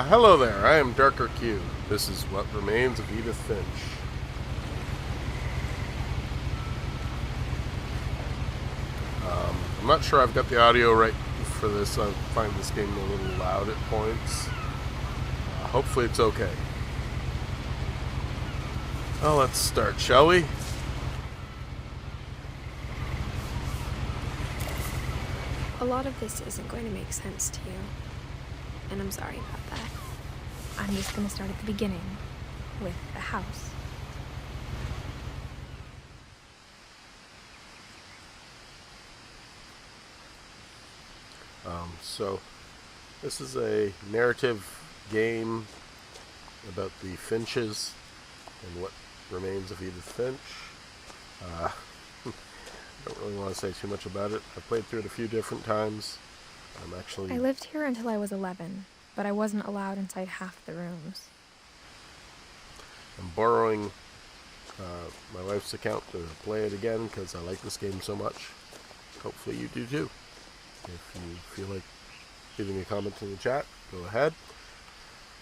Hello there, I am Darker Q. This is What Remains of Edith Finch. I'm not sure I've got the audio right for this. I find this game a little loud at points. Hopefully it's okay. Well, let's start, shall we? A lot of this isn't going to make sense to you, and I'm sorry about that. I'm just going to start at the beginning, with the house. So, this is a narrative game about the Finches and what remains of Edith Finch. I don't really want to say too much about it. I've played through it a few different times. I lived here until I was 11, but I wasn't allowed inside half the rooms. I'm borrowing my wife's account to play it again because I like this game so much. Hopefully you do too. If you feel like leaving a comment in the chat, go ahead.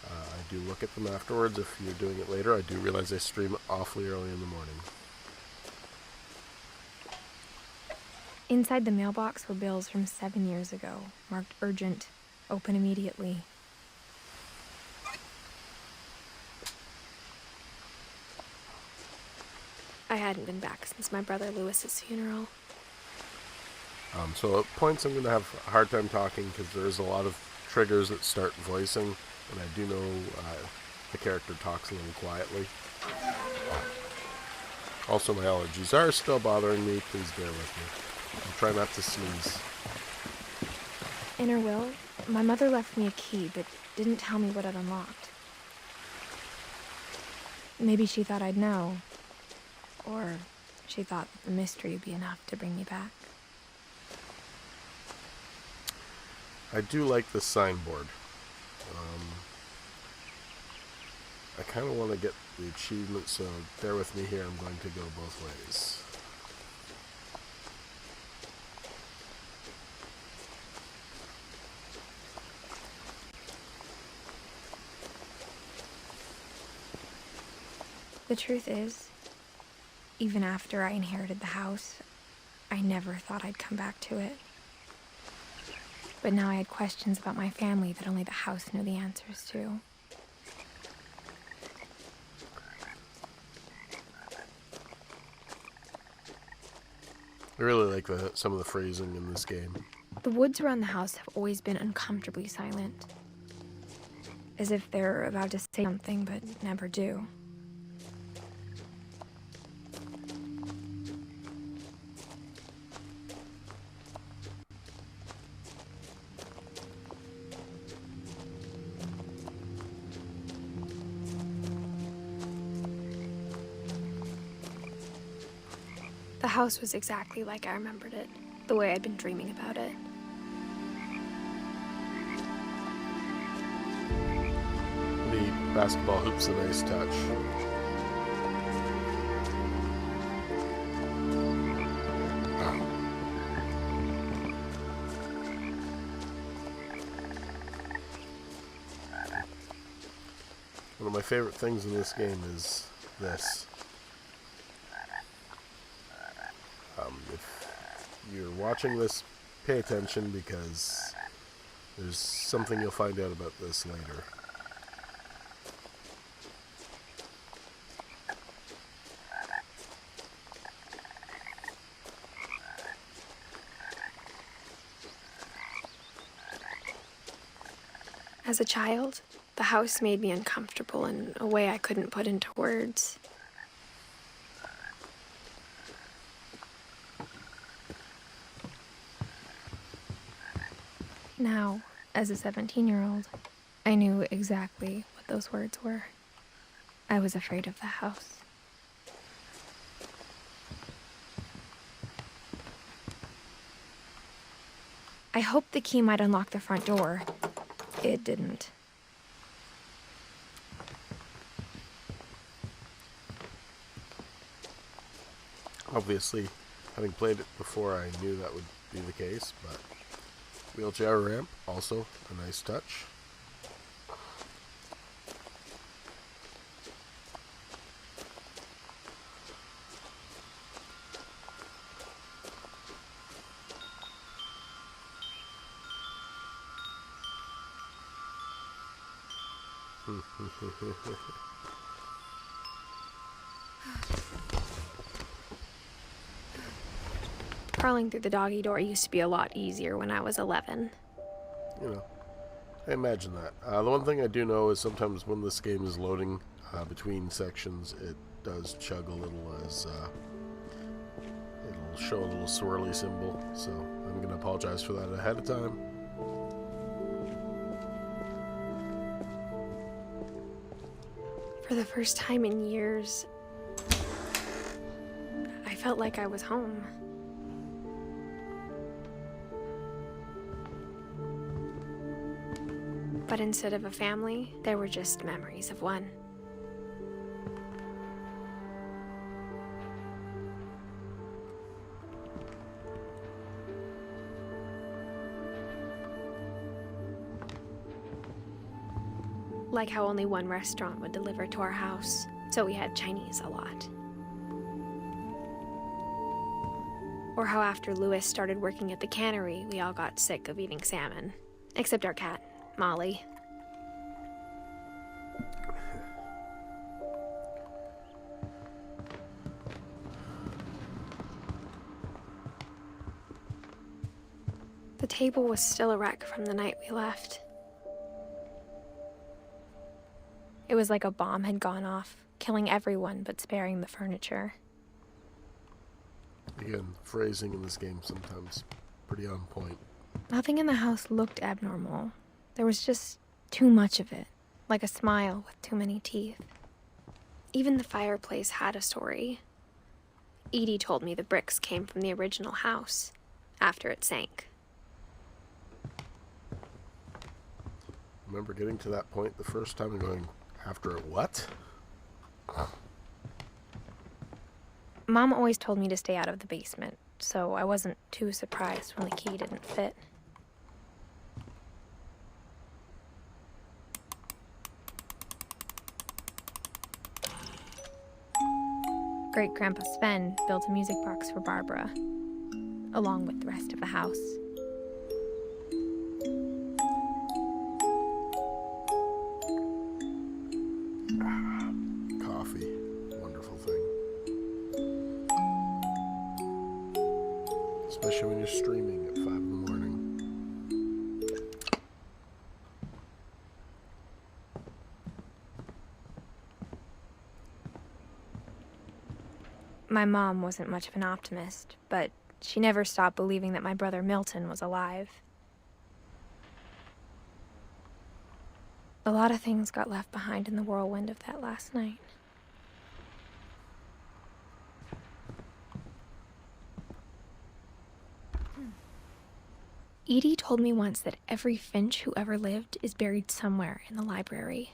I do look at them afterwards if you're doing it later. I do realize I stream awfully early in the morning. Inside the mailbox were bills from 7 years ago, marked urgent, open immediately. I hadn't been back since my brother Lewis's funeral. So at points I'm going to have a hard time talking because there's a lot of triggers that start voicing, and I do know the character talks a little quietly. Also, my allergies are still bothering me. Please bear with me. I'll try not to sneeze. In her will, my mother left me a key, but didn't tell me what it unlocked. Maybe she thought I'd know. Or she thought that the mystery would be enough to bring me back. I do like the signboard. I kind of want to get the achievement, so bear with me here. I'm going to go both ways. The truth is, even after I inherited the house, I never thought I'd come back to it. But now I had questions about my family that only the house knew the answers to. I really like some of the phrasing in this game. The woods around the house have always been uncomfortably silent. As if they're about to say something but never do. The house was exactly like I remembered it, the way I'd been dreaming about it. The basketball hoop's a nice touch. One of my favorite things in this game is this. If you're watching this, pay attention because there's something you'll find out about this later. As a child, the house made me uncomfortable in a way I couldn't put into words. Now, as a 17-year-old, I knew exactly what those words were. I was afraid of the house. I hoped the key might unlock the front door. It didn't. Obviously, having played it before, I knew that would be the case, but wheelchair ramp, also a nice touch. Crawling through the doggy door used to be a lot easier when I was 11. You know, I imagine that. The one thing I do know is sometimes when this game is loading between sections, it does chug a little as it'll show a little swirly symbol. So I'm going to apologize for that ahead of time. For the first time in years, I felt like I was home. But instead of a family, there were just memories of one. Like how only one restaurant would deliver to our house, so we had Chinese a lot. Or how after Louis started working at the cannery, we all got sick of eating salmon. Except our cat, Molly. The table was still a wreck from the night we left. It was like a bomb had gone off, killing everyone but sparing the furniture. Again, phrasing in this game sometimes pretty on point. Nothing in the house looked abnormal. There was just too much of it, like a smile with too many teeth. Even the fireplace had a story. Edie told me the bricks came from the original house, after it sank. I remember getting to that point the first time and going, after it what? Mom always told me to stay out of the basement, so I wasn't too surprised when the key didn't fit. Great-Grandpa Sven built a music box for Barbara, along with the rest of the house. Coffee. Wonderful thing. Especially when you're streaming at 5 in the morning. My mom wasn't much of an optimist, but she never stopped believing that my brother Milton was alive. A lot of things got left behind in the whirlwind of that last night. Edie told me once that every Finch who ever lived is buried somewhere in the library.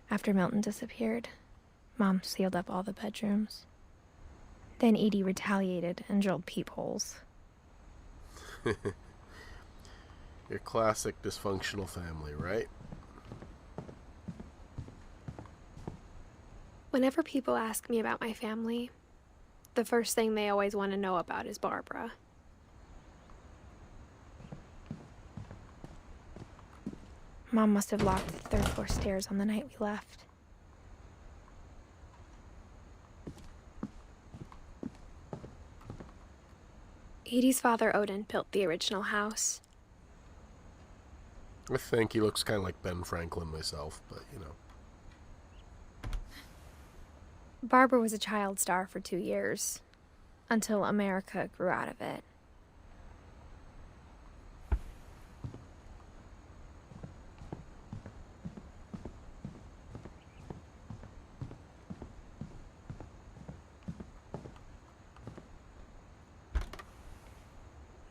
After Milton disappeared, Mom sealed up all the bedrooms. Then Edie retaliated and drilled peepholes. Your classic dysfunctional family, right? Whenever people ask me about my family, the first thing they always want to know about is Barbara. Mom must have locked the third floor stairs on the night we left. Edie's father, Odin, built the original house. I think he looks kind of like Ben Franklin myself, but you know. Barbara was a child star for 2 years, until America grew out of it.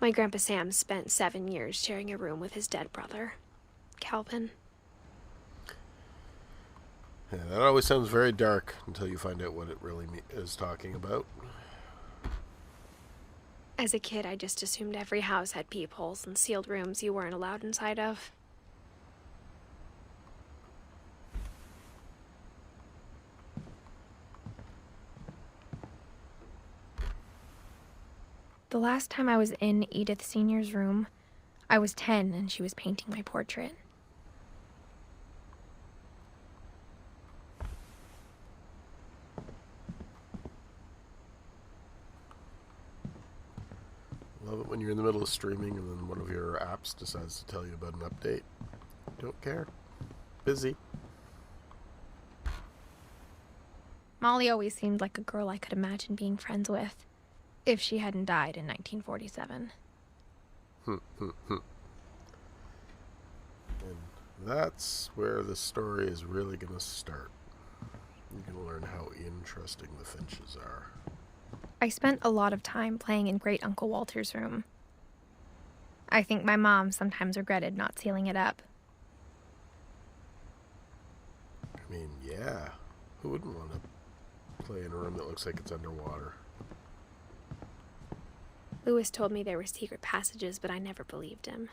My Grandpa Sam spent 7 years sharing a room with his dead brother, Calvin. Yeah, that always sounds very dark until you find out what it really is talking about. As a kid, I just assumed every house had peepholes and sealed rooms you weren't allowed inside of. The last time I was in Edith Sr.'s room, I was 10 and she was painting my portrait. Love it when you're in the middle of streaming and then one of your apps decides to tell you about an update. Don't care. Busy. Molly always seemed like a girl I could imagine being friends with, if she hadn't died in 1947. And that's where the story is really going to start. You're going to learn how interesting the Finches are. I spent a lot of time playing in Great Uncle Walter's room. I think my mom sometimes regretted not sealing it up. I mean, yeah. Who wouldn't want to play in a room that looks like it's underwater? Lewis told me there were secret passages, but I never believed him.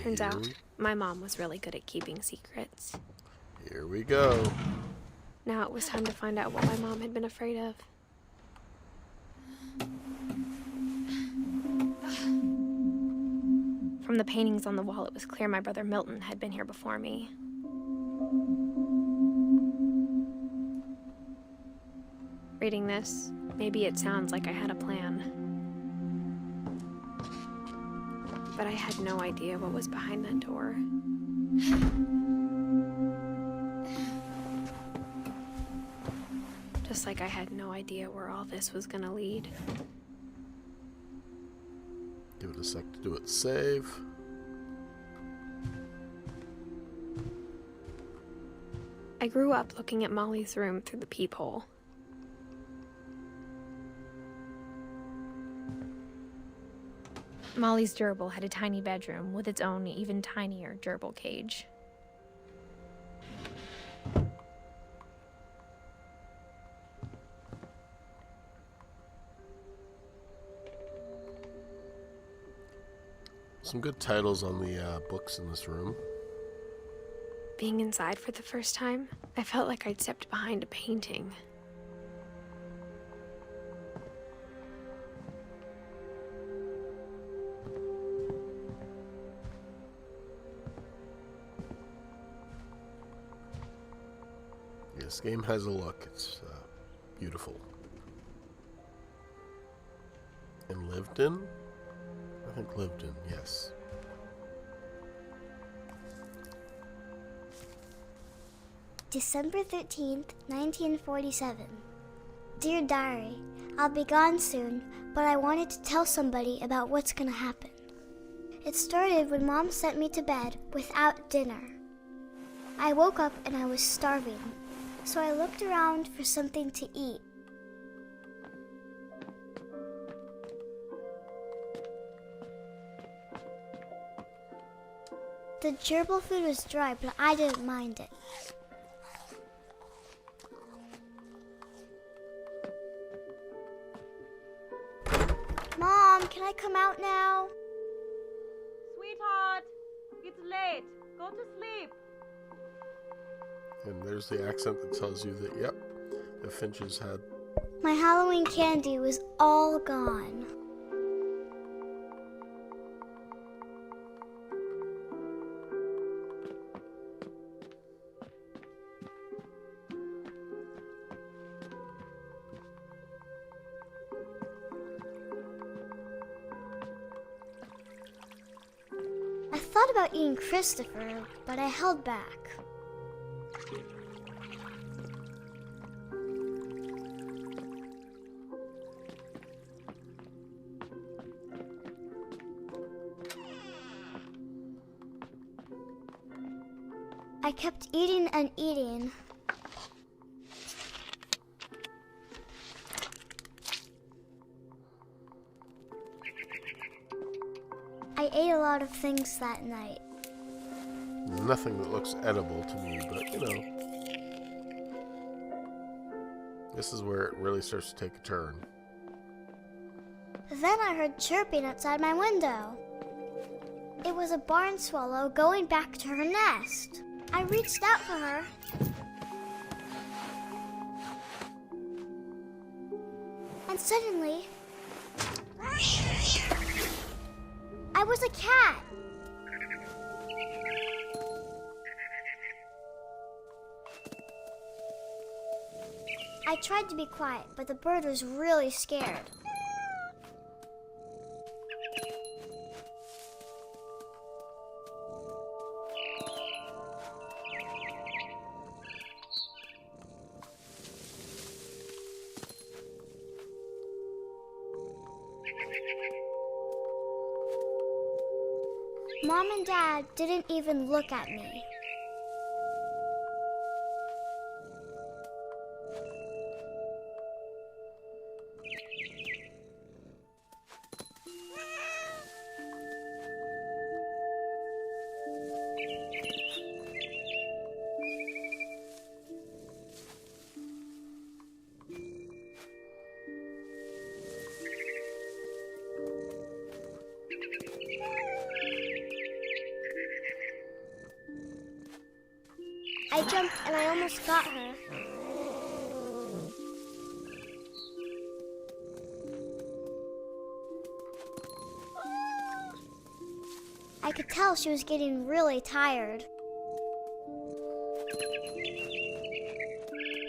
Turns out, my mom was really good at keeping secrets. Here we go. Now it was time to find out what my mom had been afraid of. From the paintings on the wall, it was clear my brother Milton had been here before me. Reading this, maybe it sounds like I had a plan. But I had no idea what was behind that door. Just like I had no idea where all this was gonna lead. Give it a sec to do it. Save. I grew up looking at Molly's room through the peephole. Molly's gerbil had a tiny bedroom with its own even tinier gerbil cage. Some good titles on the books in this room. Being inside for the first time, I felt like I'd stepped behind a painting. This game has a look. It's beautiful. And lived in? I think lived in, yes. December 13th, 1947. Dear Diary, I'll be gone soon, but I wanted to tell somebody about what's gonna happen. It started when Mom sent me to bed without dinner. I woke up and I was starving, so I looked around for something to eat. The gerbil food was dry, but I didn't mind it. Mom, can I come out now? Sweetheart, it's late. Go to sleep. And there's the accent that tells you that, yep, the Finches had... My Halloween candy was all gone. I thought about eating Christopher, but I held back. I kept eating and eating. I ate a lot of things that night. Nothing that looks edible to me, but, you know. This is where it really starts to take a turn. Then I heard chirping outside my window. It was a barn swallow going back to her nest. I reached out for her. And suddenly, I was a cat. I tried to be quiet, but the bird was really scared. Mom and Dad didn't even look at me. I jumped and I almost got her. I could tell she was getting really tired.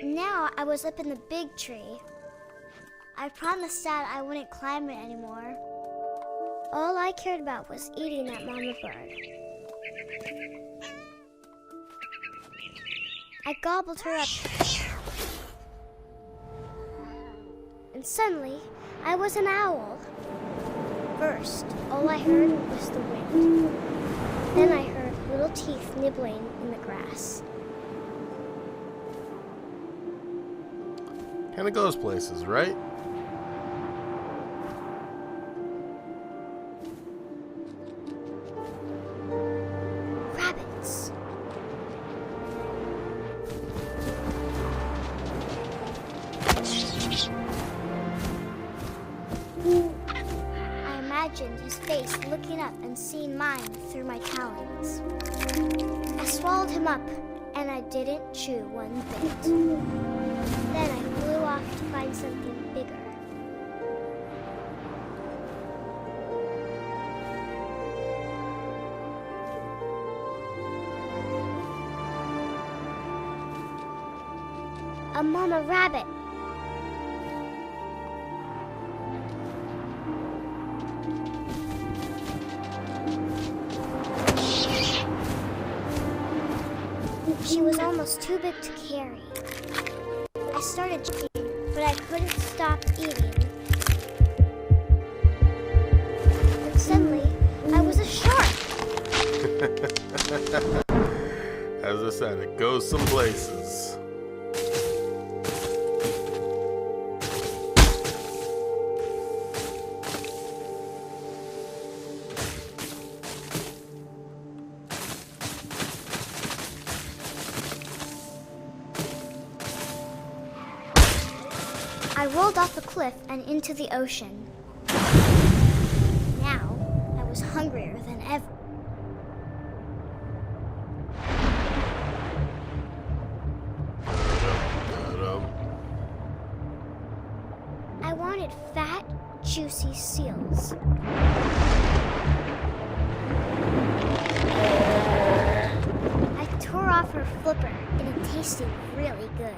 Now I was up in the big tree. I promised Dad I wouldn't climb it anymore. All I cared about was eating that mama bird. I gobbled her up. And suddenly, I was an owl. First, all I heard was the wind. Then I heard little teeth nibbling in the grass. Kind of goes places, right? Rabbits. I imagined his face looking up and seeing mine through my talons. I swallowed him up, and I didn't chew one bit. Then I flew off to find something bigger. A mama rabbit. She was almost too big to carry. I started choking, but I couldn't stop eating. And suddenly, I was a shark. As I said, it goes some places. I rolled off the cliff and into the ocean. Now, I was hungrier than ever. I wanted fat, juicy seals. I tore off her flipper, and it tasted really good.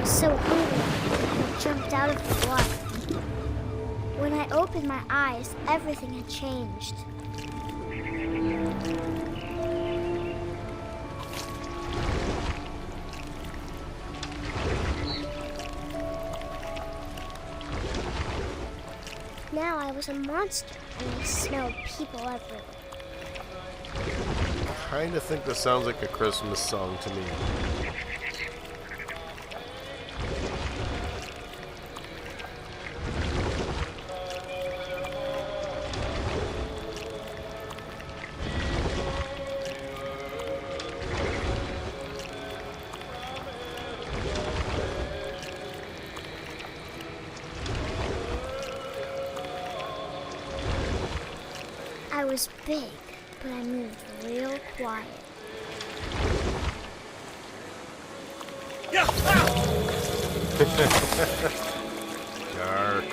So hungry, I jumped out of the water. When I opened my eyes, everything had changed. now I was a monster and I smelled people everywhere. I kind of think this sounds like a Christmas song to me. I was big, but I moved real quiet. Dark.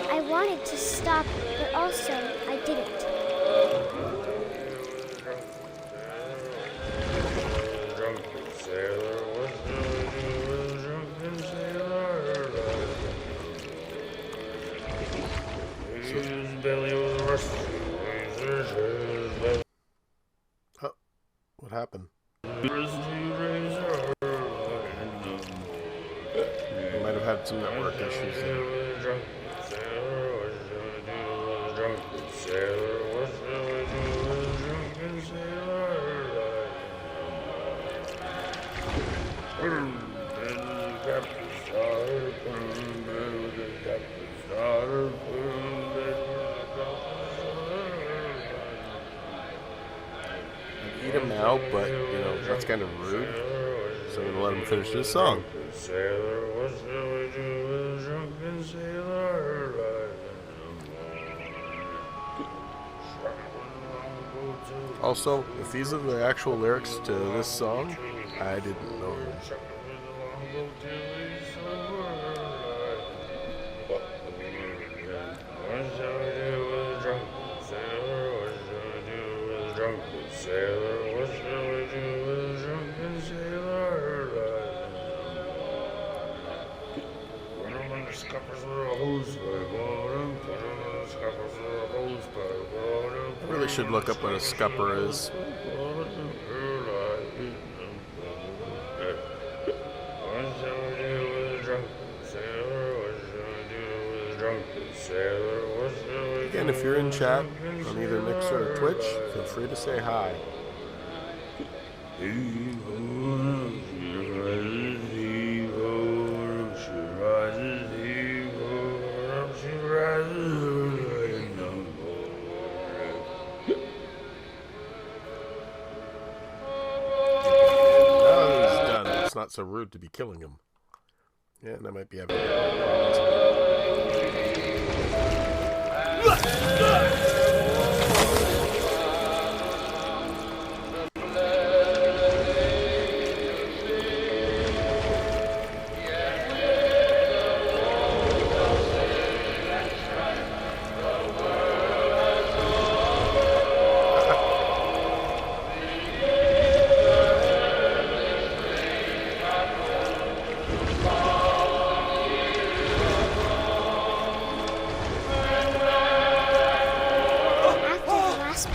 I wanted to stop, but also I didn't. Oh, what happened? I might have had some network issues there. I'd eat him now, but, you know, that's kind of rude. So I'm going to let him finish his song. Also, if these are the actual lyrics to this song, I didn't know them. I really should look up what a scupper is. Again, if you're in chat on either Mixer or Twitch, feel free to say hi. Now that he's done, it's not so rude to be killing him. Yeah, and I might be having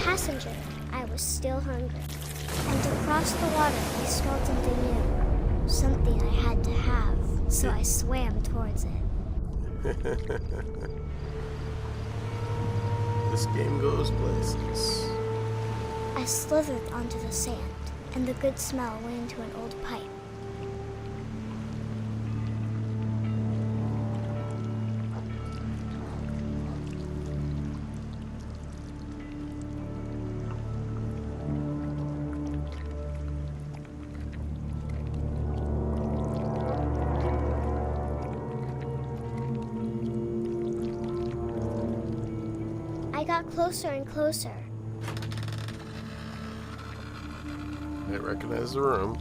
passenger, I was still hungry. And to cross the water, I smelled something new. Something I had to have, so I swam towards it. This game goes places. I slithered onto the sand, and the good smell went into an old pipe. I got closer and closer. I recognize the room.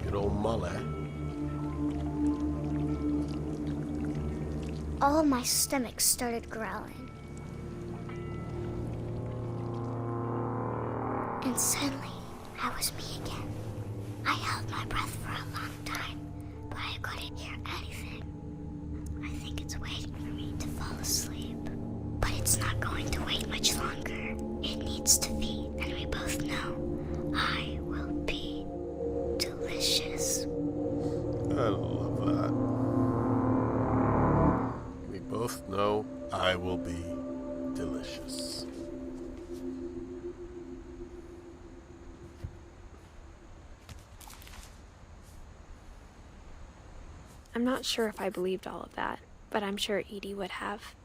Good old Mully. All of my stomach started growling. And suddenly, I was me again. I held my breath for a long time, but I couldn't hear anything. it's waiting for me to fall asleep. But it's not going to wait much longer. It needs to feed, and we both know I will be delicious. I love that. We both know I will be delicious. I'm not sure if I believed all of that, but I'm sure Edie would have.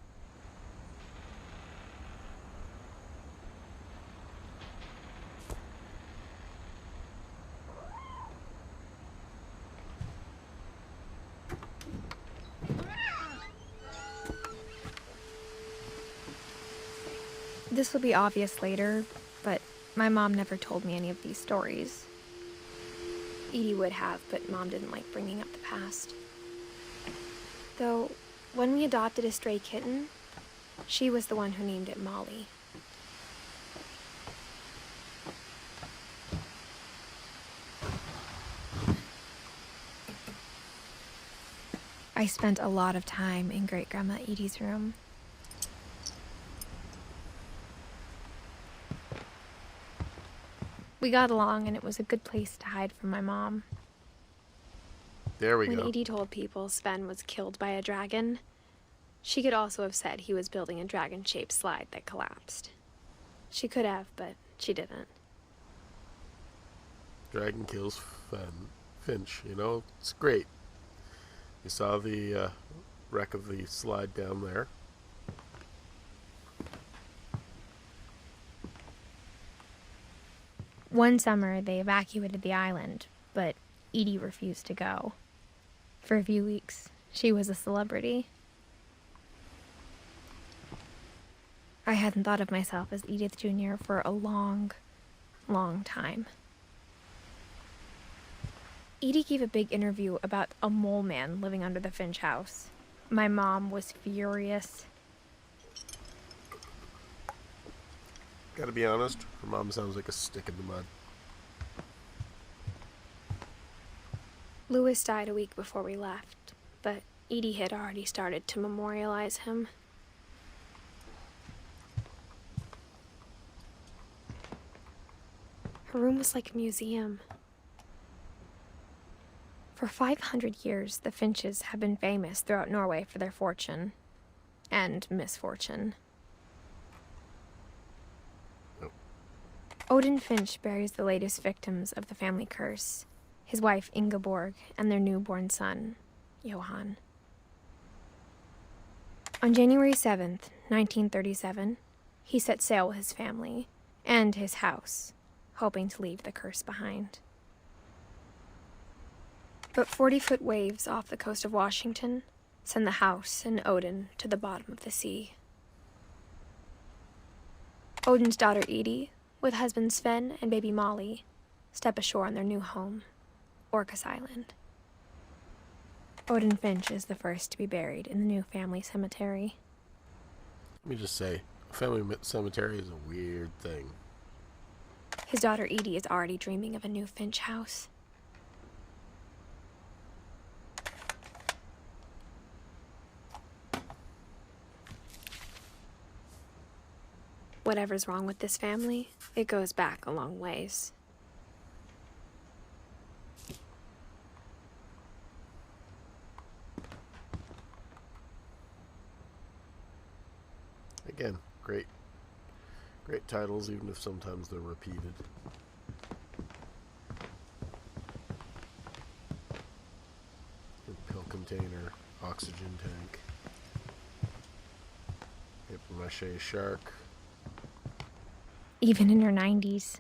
This will be obvious later, but my mom never told me any of these stories. Edie would have, but Mom didn't like bringing up the past. Though, when we adopted a stray kitten, she was the one who named it Molly. I spent a lot of time in Great-Grandma Edie's room. We got along, and it was a good place to hide from my mom. There we When go. Edie told people Sven was killed by a dragon, she could also have said he was building a dragon-shaped slide that collapsed. She could have, but she didn't. Dragon kills Finch, you know, it's great. You saw the wreck of the slide down there. One summer, they evacuated the island, but Edie refused to go. For a few weeks, she was a celebrity. I hadn't thought of myself as Edith Jr. for a long, long time. Edie gave a big interview about a mole man living under the Finch house. My mom was furious. Gotta be honest, her mom sounds like a stick in the mud. Louis died a week before we left, but Edie had already started to memorialize him. Her room was like a museum. For 500 years, the Finches have been famous throughout Norway for their fortune and misfortune. Odin Finch buries the latest victims of the family curse, his wife Ingeborg and their newborn son, Johan. On January 7th, 1937, he set sail with his family and his house, hoping to leave the curse behind. But 40-foot waves off the coast of Washington send the house and Odin to the bottom of the sea. Odin's daughter Edie, with husband Sven and baby Molly, step ashore on their new home, Orcas Island. Odin Finch is the first to be buried in the new family cemetery. Let me just say, a family cemetery is a weird thing. His daughter Edie is already dreaming of a new Finch house. Whatever's wrong with this family, it goes back a long ways. Again, great titles, even if sometimes they're repeated. Pill container, oxygen tank, papier-mâché shark. Even in her 90s,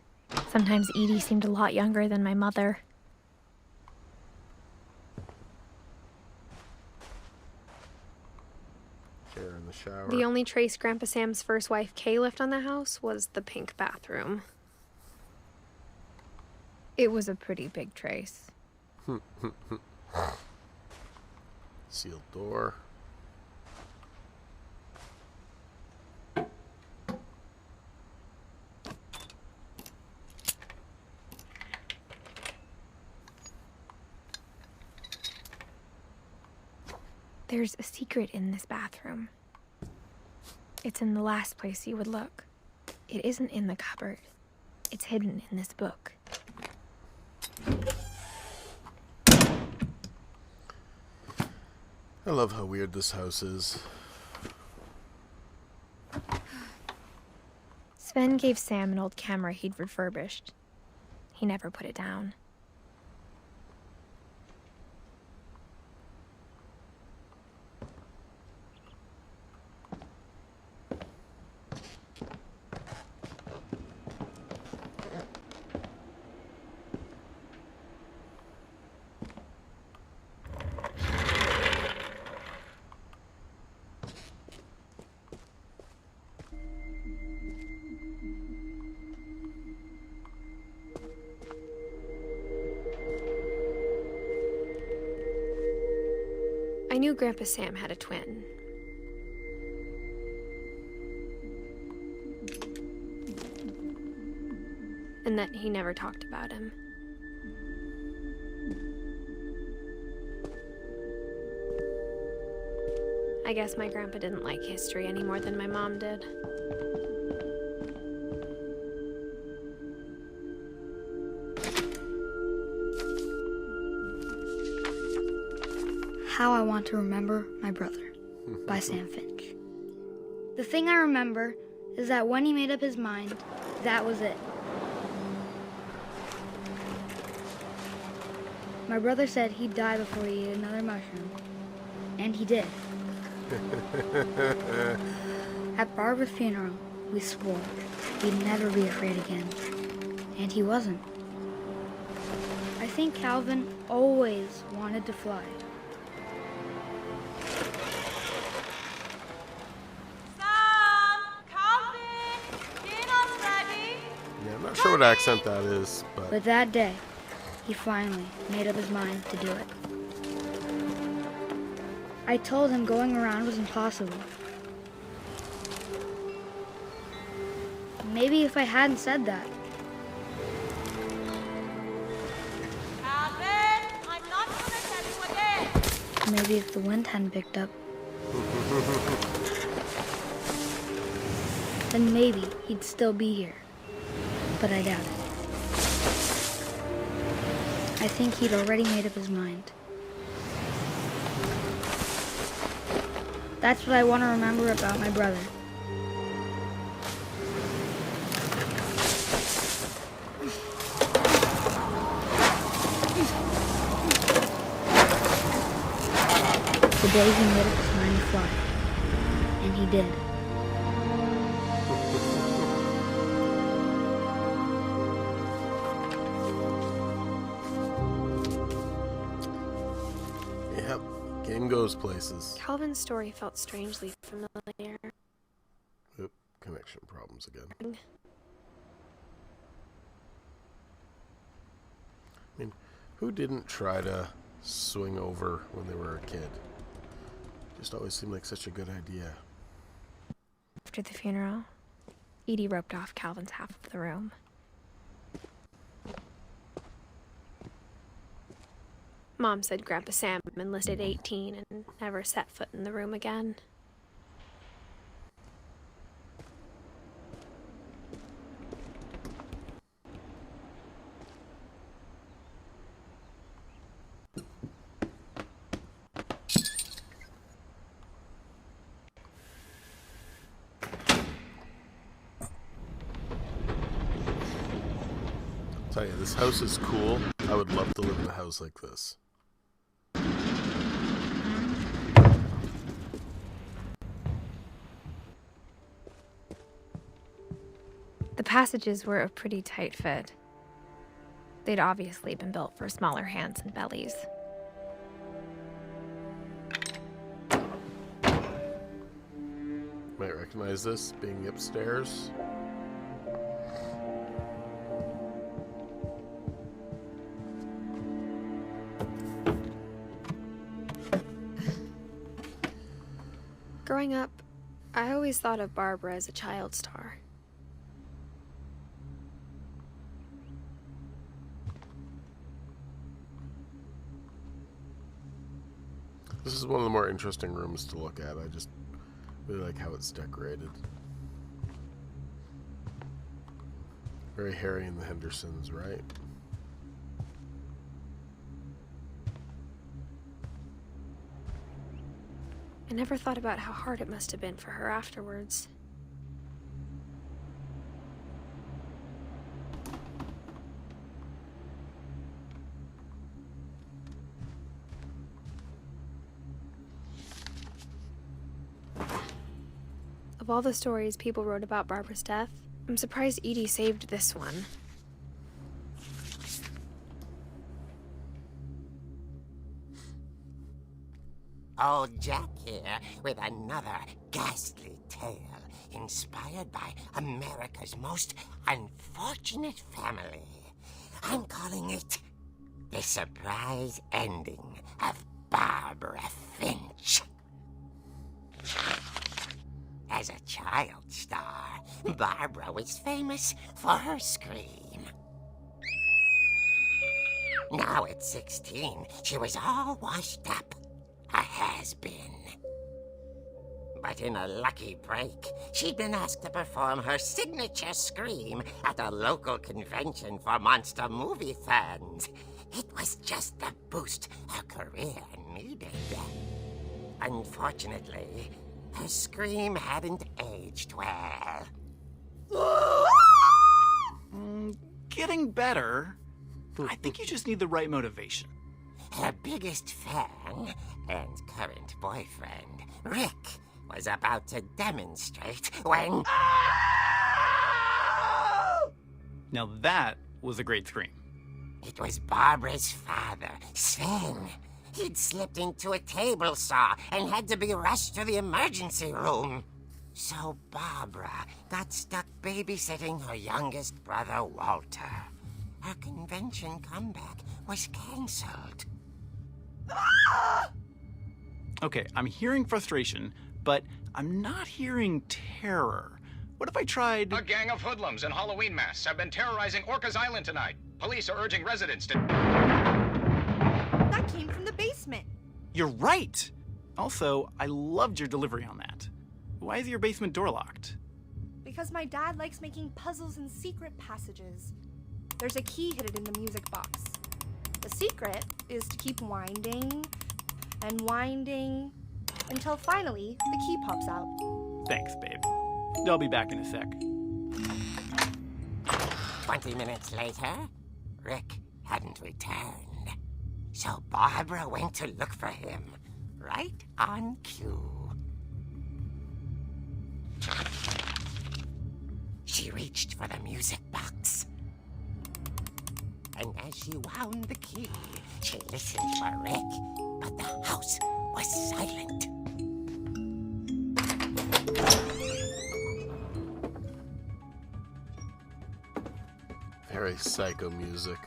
sometimes Edie seemed a lot younger than my mother. Chair in the shower. The only trace Grandpa Sam's first wife Kay left on the house was the pink bathroom. It was a pretty big trace. Sealed door. There's a secret in this bathroom. It's in the last place you would look. It isn't in the cupboard. It's hidden in this book. I love how weird this house is. Sven gave Sam an old camera he'd refurbished. He never put it down. I knew Grandpa Sam had a twin. And that he never talked about him. I guess my grandpa didn't like history any more than my mom did. How I Want to Remember My Brother by Sam Finch. The thing I remember is that when he made up his mind, that was it. My brother said he'd die before he ate another mushroom. And he did. At Barbara's funeral, we swore we'd never be afraid again. And he wasn't. I think Calvin always wanted to fly. I'm not sure what accent that is, But that day, he finally made up his mind to do it. I told him going around was impossible. Maybe if I hadn't said that. Calvin, I'm not gonna tell you again. Maybe if the wind hadn't picked up. Then maybe he'd still be here. But I doubt it. I think he'd already made up his mind. That's what I want to remember about my brother. The day he made up his mind to fly. And he did. yep, game goes places. Calvin's story felt strangely familiar. Oop, connection problems again. I mean, who didn't try to swing over when they were a kid? Just always seemed like such a good idea. After the funeral, Edie roped off Calvin's half of the room. Mom said Grandpa Sam enlisted 18 and never set foot in the room again. Tell you, this house is cool. I would love to live in a house like this. The passages were a pretty tight fit. They'd obviously been built for smaller hands and bellies. Might recognize this being upstairs. Growing up, I always thought of Barbara as a child star. This is one of the more interesting rooms to look at. I just really like how it's decorated. Very Harry and the Hendersons, right? I never thought about how hard it must have been for her afterwards. Of all the stories people wrote about Barbara's death, I'm surprised Edie saved this one. Old Jack here with another ghastly tale inspired by America's most unfortunate family. I'm calling it The Surprise Ending of Barbara Finch. As a child star, Barbara was famous for her scream. Now at 16, she was all washed up. A has-been. But in a lucky break, she'd been asked to perform her signature scream at a local convention for monster movie fans. It was just the boost her career needed. Unfortunately, her scream hadn't aged well. Getting better. I think you just need the right motivation. Her biggest fan and current boyfriend, Rick, was about to demonstrate when... Now that was a great scream. It was Barbara's father, Sven. He'd slipped into a table saw and had to be rushed to the emergency room. So Barbara got stuck babysitting her youngest brother, Walter. Her convention comeback was cancelled. Okay, I'm hearing frustration, but I'm not hearing terror. What if I tried... A gang of hoodlums in Halloween masks have been terrorizing Orcas Island tonight. Police are urging residents to... That came from the basement. You're right! Also, I loved your delivery on that. Why is your basement door locked? Because my dad likes making puzzles and secret passages. There's a key hidden in the music box. The secret is to keep winding and winding until finally the key pops out. Thanks, babe. I'll be back in a sec. 20 minutes later, Rick hadn't returned. So Barbara went to look for him, right on cue. She reached for the music box. And as she wound the key, she listened for Rick, but the house was silent. Very psycho music.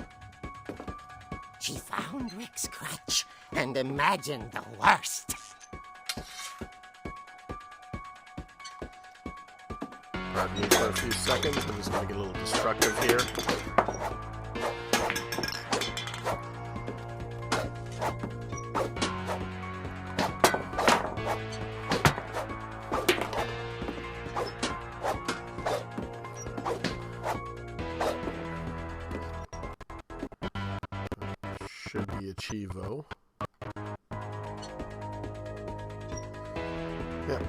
She found Rick's crutch and imagined the worst. Pardon me for a few seconds. I'm just going to get a little destructive here. Should be a Chivo. Yeah.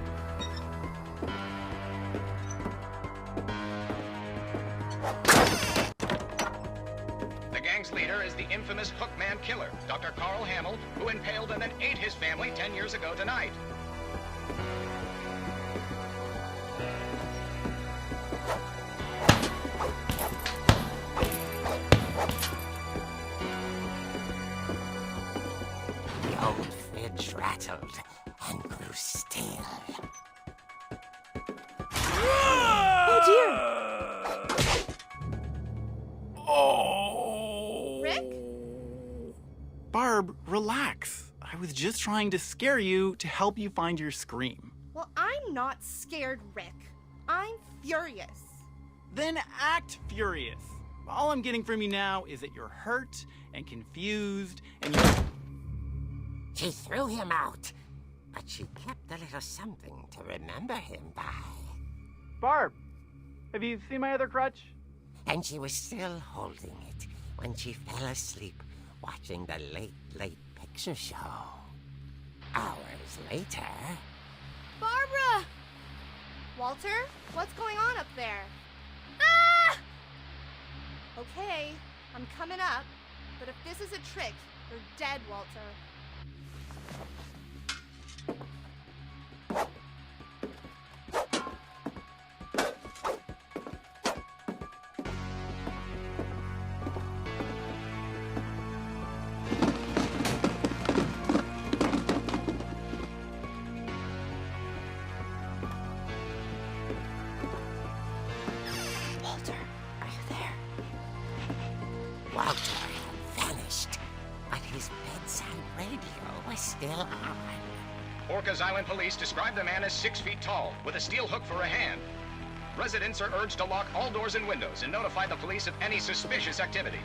The gang's leader is the infamous Hookman killer, Dr. Carl Hamill, who impaled and then ate his family 10 years ago tonight. The old fridge rattled and grew still. Oh dear! Oh! Rick? Barb, relax. I was just trying to scare you to help you find your scream. Well, I'm not scared, Rick. I'm furious. Then act furious. All I'm getting from you now is that you're hurt and confused and you're... She threw him out, but she kept a little something to remember him by. Barb, have you seen my other crutch? And she was still holding it when she fell asleep watching the late picture show. Hours later... Barbara! Walter, what's going on up there? Ah! Okay, I'm coming up, but if this is a trick, you're dead, Walter. Walter, are you there? Walter had vanished, but his bedside radio was still on. Orcas Island police describe the man as 6 feet tall, with a steel hook for a hand. Residents are urged to lock all doors and windows and notify the police of any suspicious activity.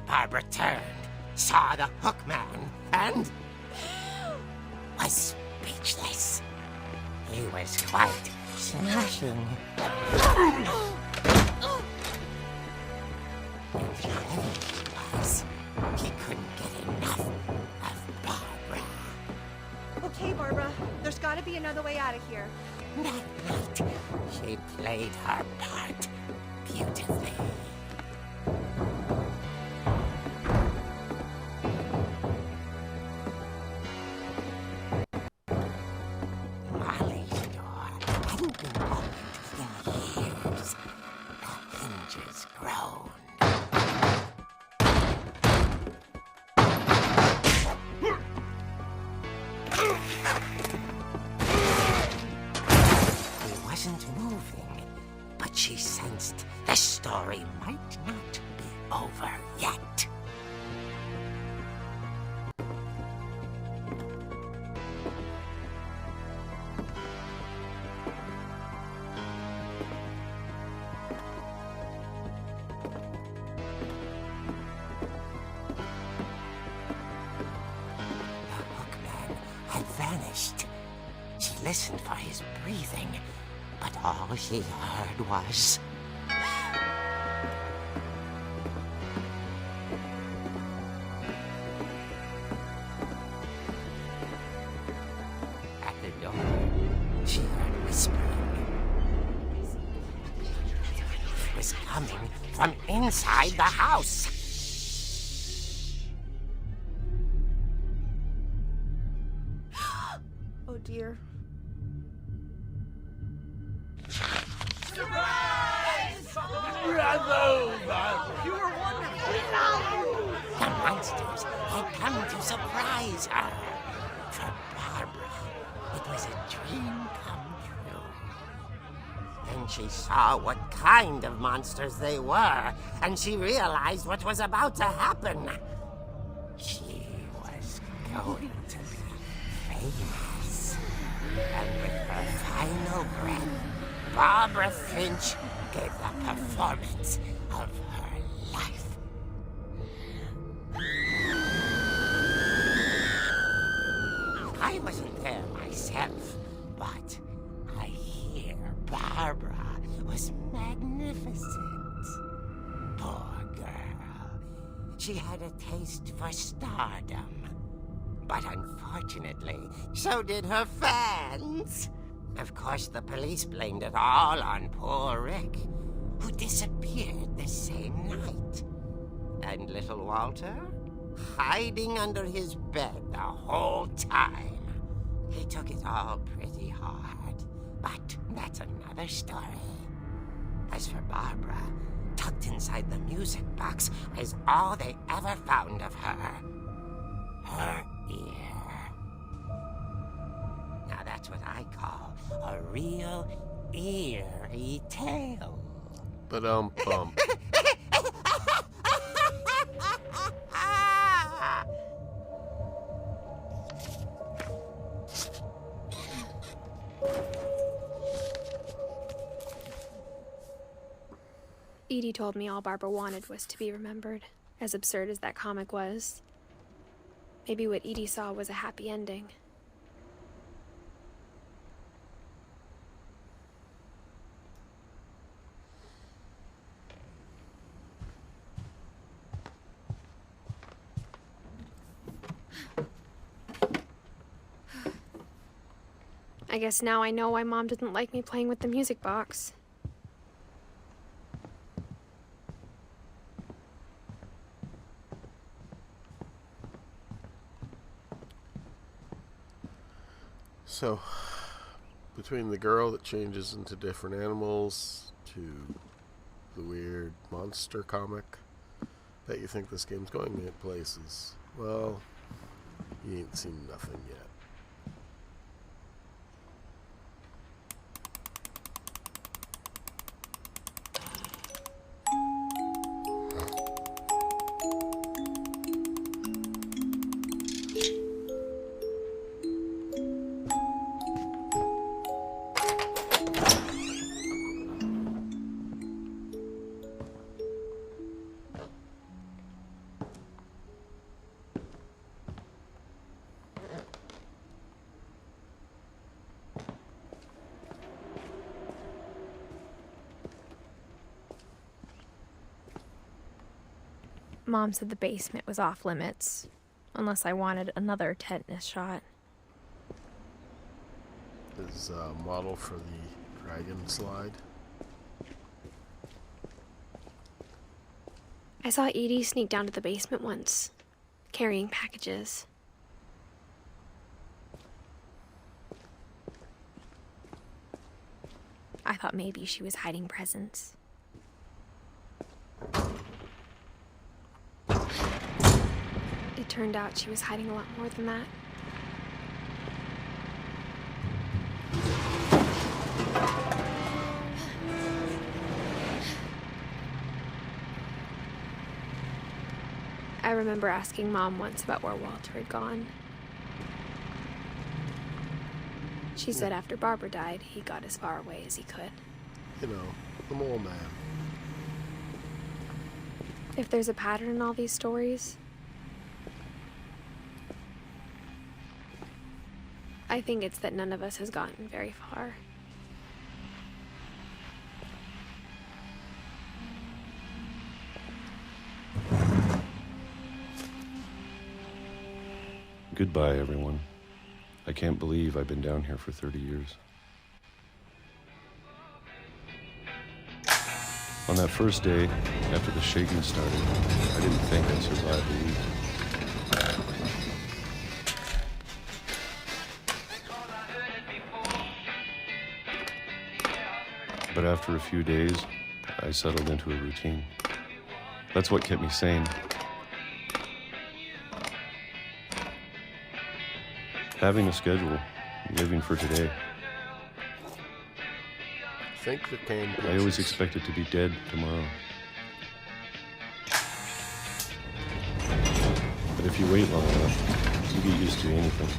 Barbara turned, saw the hook man, and was speechless. He was quite smashing. And he couldn't get enough of Barbara. Okay, Barbara, there's gotta be another way out of here. That night, she played her part beautifully. Molly's door hadn't been opened in years. The hinges groaned. He wasn't moving, but she sensed the story might not be over yet. The hookman had vanished. She listened for his breathing, but all she heard was... At the door, she heard whispering. It was coming from inside the house. Oh dear. The monsters had come to surprise her. For Barbara, it was a dream come true. Then she saw what kind of monsters they were, and she realized what was about to happen. She was going to be famous. And with her final breath, Barbara Finch gave the performance of her life. I wasn't there myself, but I hear Barbara was magnificent. Poor girl. She had a taste for stardom. But unfortunately, so did her fans. Of course, the police blamed it all on poor Rick, who disappeared the same night. And little Walter? Hiding under his bed the whole time. He took it all pretty hard, but that's another story. As for Barbara, tucked inside the music box is all they ever found of her. Her ear. Now that's what I call a real eerie tale. Ba-dum-bum. Edie told me all Barbara wanted was to be remembered, as absurd as that comic was. Maybe what Edie saw was a happy ending. I guess now I know why Mom didn't like me playing with the music box. So, between the girl that changes into different animals to the weird monster comic, bet you think this game's going in places. Well, you ain't seen nothing yet. Mom said the basement was off limits, unless I wanted another tetanus shot. Is a model for the dragon slide. I saw Edie sneak down to the basement once, carrying packages. I thought maybe she was hiding presents. It turned out she was hiding a lot more than that. I remember asking Mom once about where Walter had gone. She said after Barbara died, he got as far away as he could. You know, the mole man. If there's a pattern in all these stories, I think it's that none of us has gotten very far. Goodbye, everyone. I can't believe I've been down here for 30 years. On that first day, after the shaking started, I didn't think I'd survive the week. But after a few days, I settled into a routine. That's what kept me sane. Having a schedule, living for today. Think the cane. I always expected to be dead tomorrow. But if you wait long enough, you get used to anything.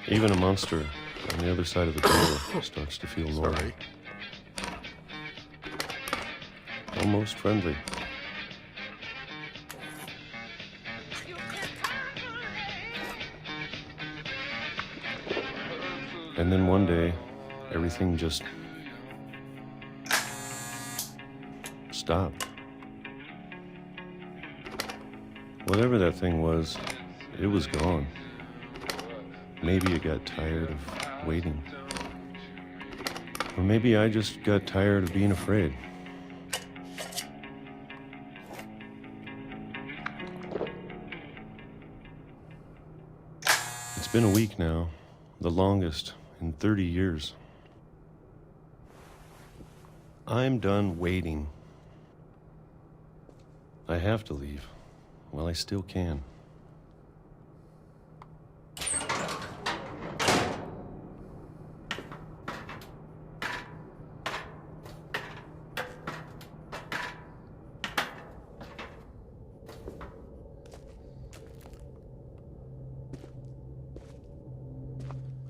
Even a monster on the other side of the door starts to feel normal. Sorry. Almost friendly. And then one day, everything just stopped. Whatever that thing was, it was gone. Maybe it got tired of waiting. Or maybe I just got tired of being afraid. It's been a week now, the longest in 30 years. I'm done waiting. I have to leave. Well, I still can.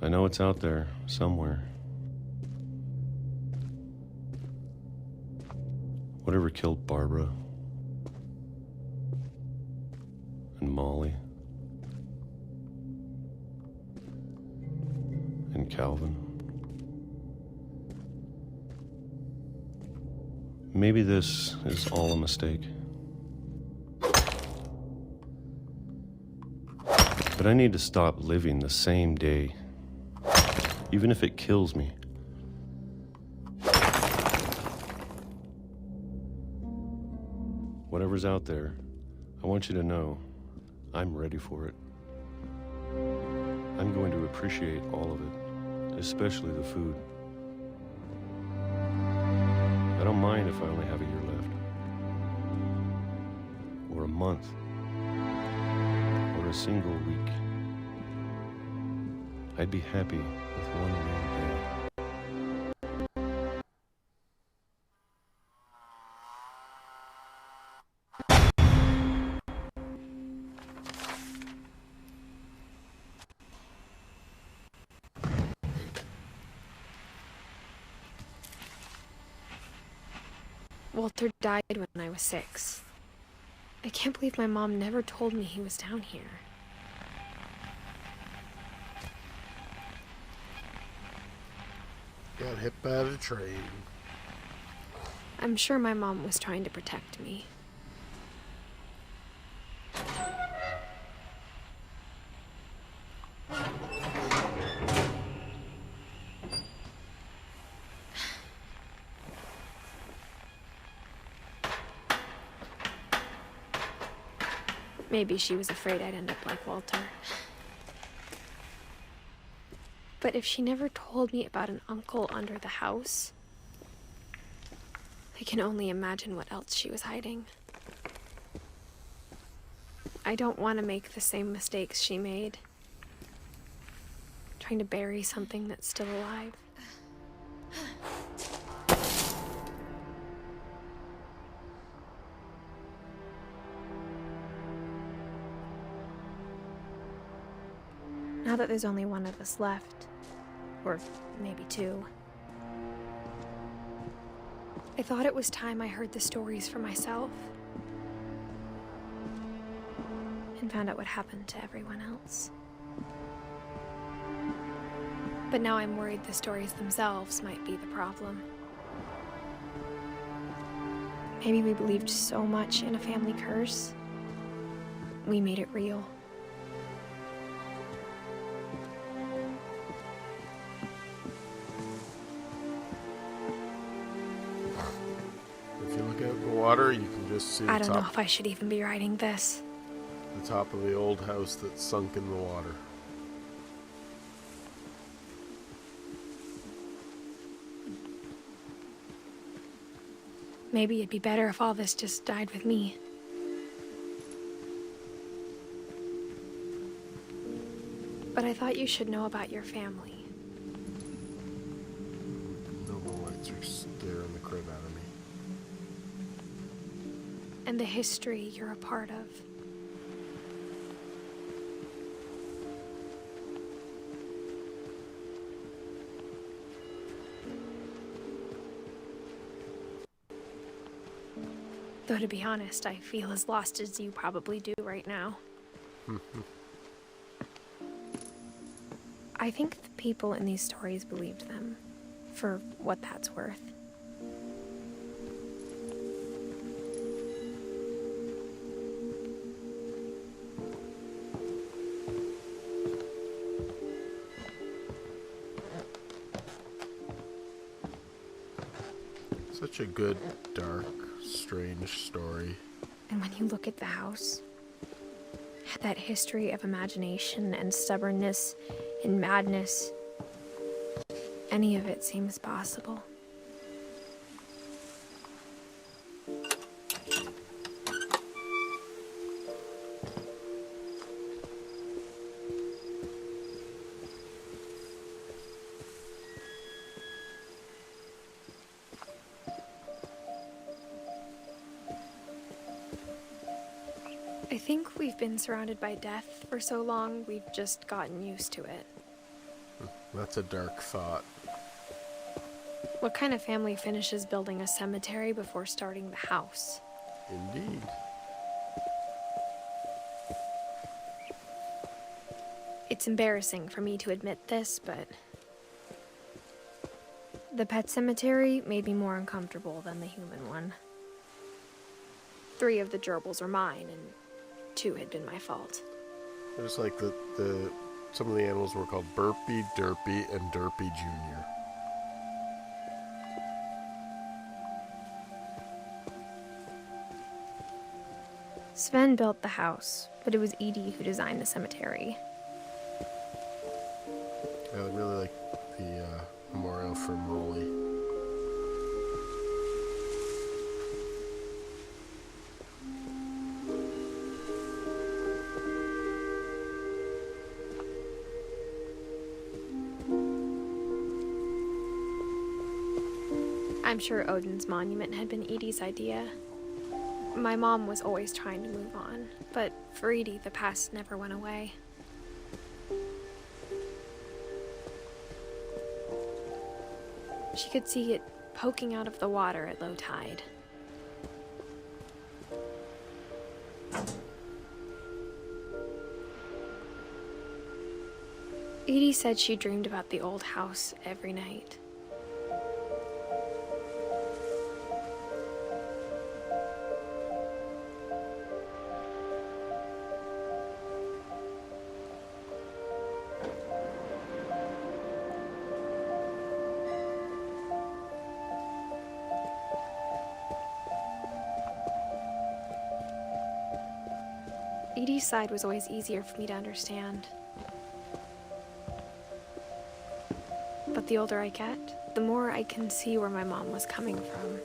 I know it's out there, somewhere. Whatever killed Barbara and Molly and Calvin. Maybe this is all a mistake. But I need to stop living the same day, even if it kills me. Whatever's out there, I want you to know I'm ready for it. I'm going to appreciate all of it, especially the food. I don't mind if I only have a year left, or a month, or a single week. I'd be happy with one more day. Walter died when I was 6. I can't believe my mom never told me he was down here. Got hit by the train. I'm sure my mom was trying to protect me. Maybe she was afraid I'd end up like Walter. But if she never told me about an uncle under the house, I can only imagine what else she was hiding. I don't want to make the same mistakes she made, trying to bury something that's still alive. Now that there's only one of us left, or maybe 2, I thought it was time I heard the stories for myself and found out what happened to everyone else. But now I'm worried the stories themselves might be the problem. Maybe we believed so much in a family curse, we made it real. If you look out the water, you can just see I don't know if I should even be writing this. the top of the old house that's sunk in the water. Maybe it'd be better if all this just died with me. But I thought you should know about your family. No, the lights are staring the crap out of me. And the history you're a part of. Though to be honest, I feel as lost as you probably do right now. I think the people in these stories believed them, for what that's worth. Such a good, dark, strange story. And when you look at the house, that history of imagination and stubbornness and madness, any of it seems possible. I think we've been surrounded by death for so long, we've just gotten used to it. That's a dark thought. What kind of family finishes building a cemetery before starting the house? Indeed. It's embarrassing for me to admit this, but the pet cemetery made me more uncomfortable than the human one. 3 of the gerbils are mine, and 2 had been my fault. It was like some of the animals were called Burpy, Derpy, and Derpy Jr. Sven built the house, but it was Edie who designed the cemetery. I really like the memorial for Molly. I'm sure Odin's monument had been Edie's idea. My mom was always trying to move on, but for Edie, the past never went away. She could see it poking out of the water at low tide. Edie said she dreamed about the old house every night. Edie's side was always easier for me to understand. But the older I get, the more I can see where my mom was coming from.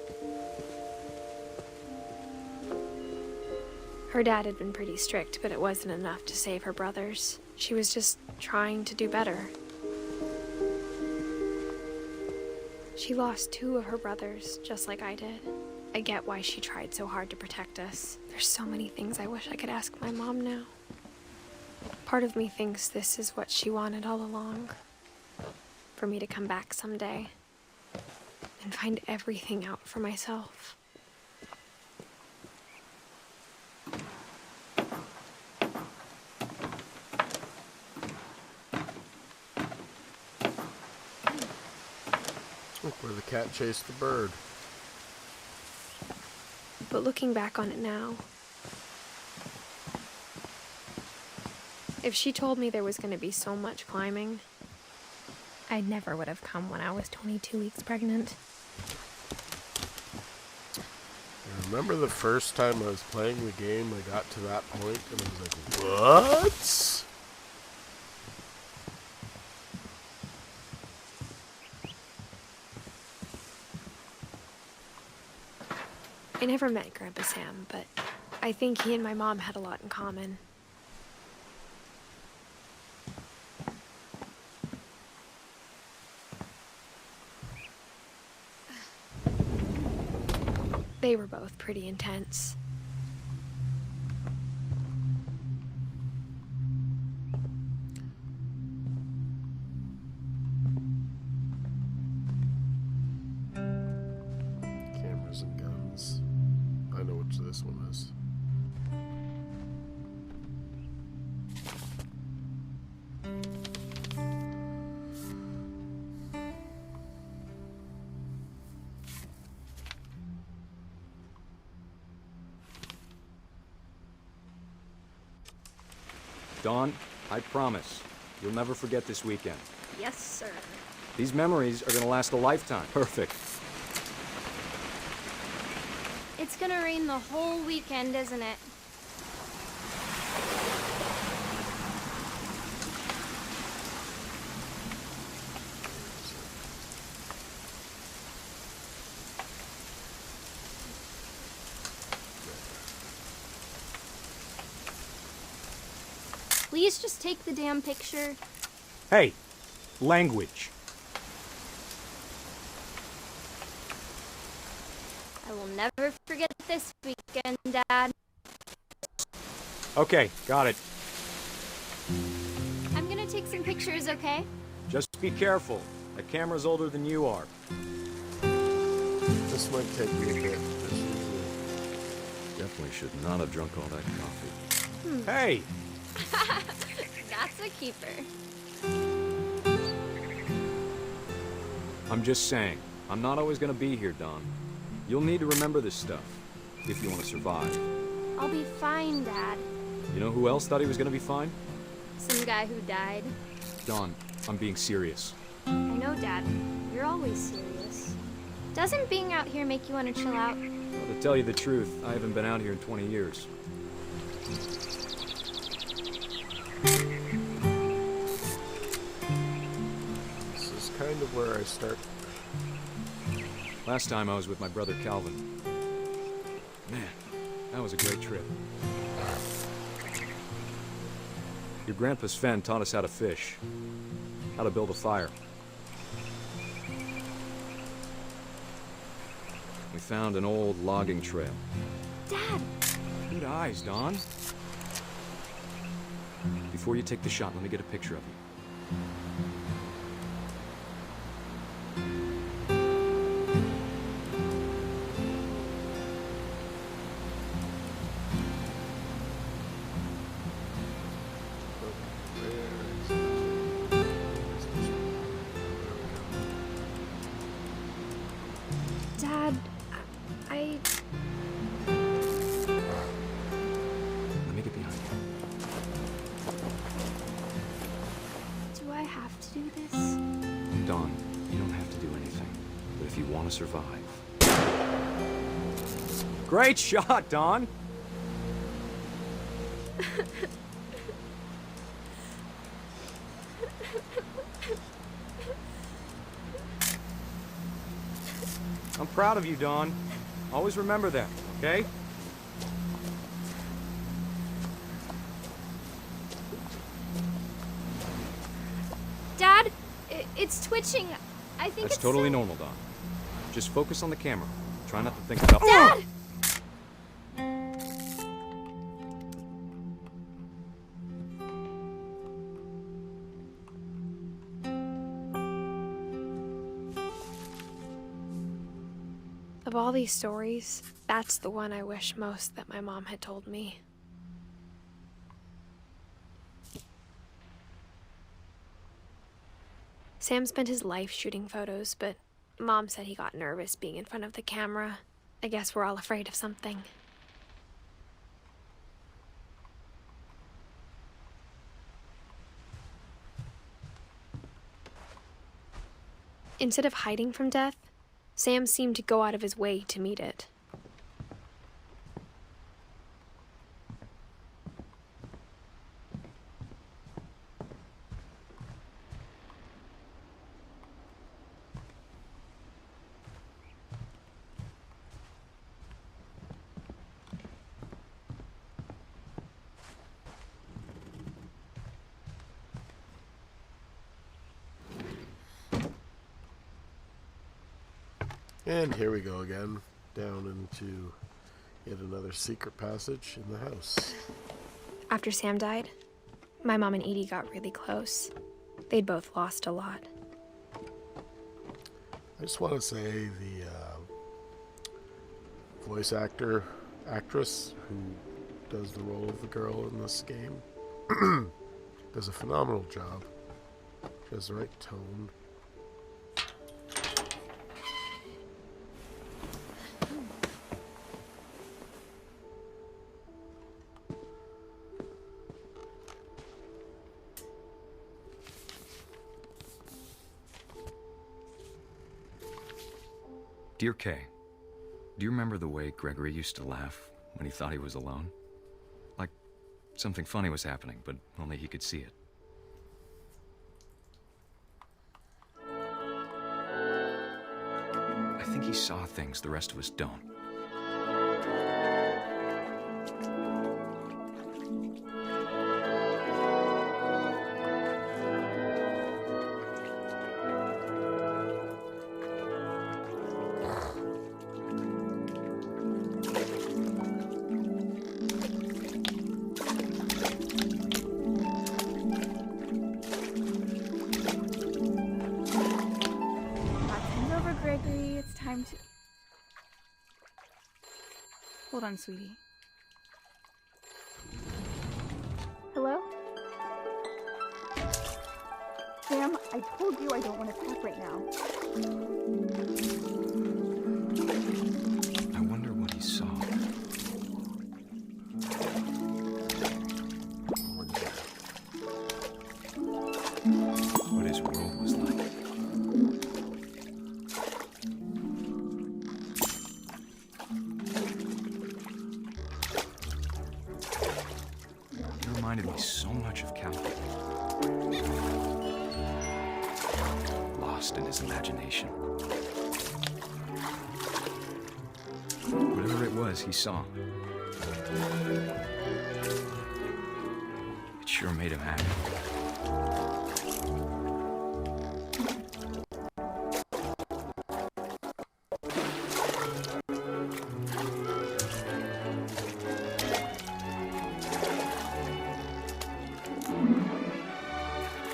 Her dad had been pretty strict, but it wasn't enough to save her brothers. She was just trying to do better. She lost 2 of her brothers, just like I did. I get why she tried so hard to protect us. There's so many things I wish I could ask my mom now. Part of me thinks this is what she wanted all along. For me to come back someday and find everything out for myself. Look where the cat chased the bird. But looking back on it now, if she told me there was going to be so much climbing, I never would have come when I was 22 weeks pregnant. I remember the first time I was playing the game, I got to that point and I was like, what? I never met Grandpa Sam, but I think he and my mom had a lot in common. They were both pretty intense. Cameras and guns. I know which this one is. Dawn, I promise, you'll never forget this weekend. Yes, sir. These memories are gonna last a lifetime. Perfect. It's gonna rain the whole weekend, isn't it? Please just take the damn picture. Hey, language. I will never forget this weekend, Dad. Okay, got it. I'm gonna take some pictures, okay? Just be careful. That camera's older than you are. this might take me a bit. Definitely should not have drunk all that coffee. Hey! That's a keeper. I'm just saying, I'm not always gonna be here, Don. You'll need to remember this stuff, if you want to survive. I'll be fine, Dad. You know who else thought he was gonna be fine? Some guy who died. Don, I'm being serious. I know, Dad. You're always serious. Doesn't being out here make you want to chill out? Well, to tell you the truth, I haven't been out here in 20 years. This is kind of where I start. Last time I was with my brother Calvin. Man, that was a great trip. Your grandpa Sven taught us how to fish, how to build a fire. We found an old logging trail. Dad! Good eyes, Don. Before you take the shot, let me get a picture of you. Dad, Let me get behind you. do I have to do this? Don, you don't have to do anything. But if you want to survive... Great shot, Don! I'm proud of you, Don. Always remember that, okay? Dad, it's twitching. I think That's it's totally so- normal, Don. Just focus on the camera. Try not to think about... Dad! Of all these stories, that's the one I wish most that my mom had told me. Sam spent his life shooting photos, but Mom said he got nervous being in front of the camera. I guess we're all afraid of something. Instead of hiding from death, Sam seemed to go out of his way to meet it. And here we go again, down into yet another secret passage in the house. After Sam died, my mom and Edie got really close. They'd both lost a lot. I just want to say the voice actress who does the role of the girl in this game does a phenomenal job. She has the right tone. Dear Kay, do you remember the way Gregory used to laugh when he thought he was alone? Like something funny was happening, but only he could see it. I think he saw things the rest of us don't. That's over, Gregory. It's time to... Hold on, sweetie. Hello? Sam, I told you I don't want to talk right now. I wonder what he saw. What his world was like. He reminded me so much of Calvin. Lost in his imagination. Whatever it was he saw, it sure made him happy.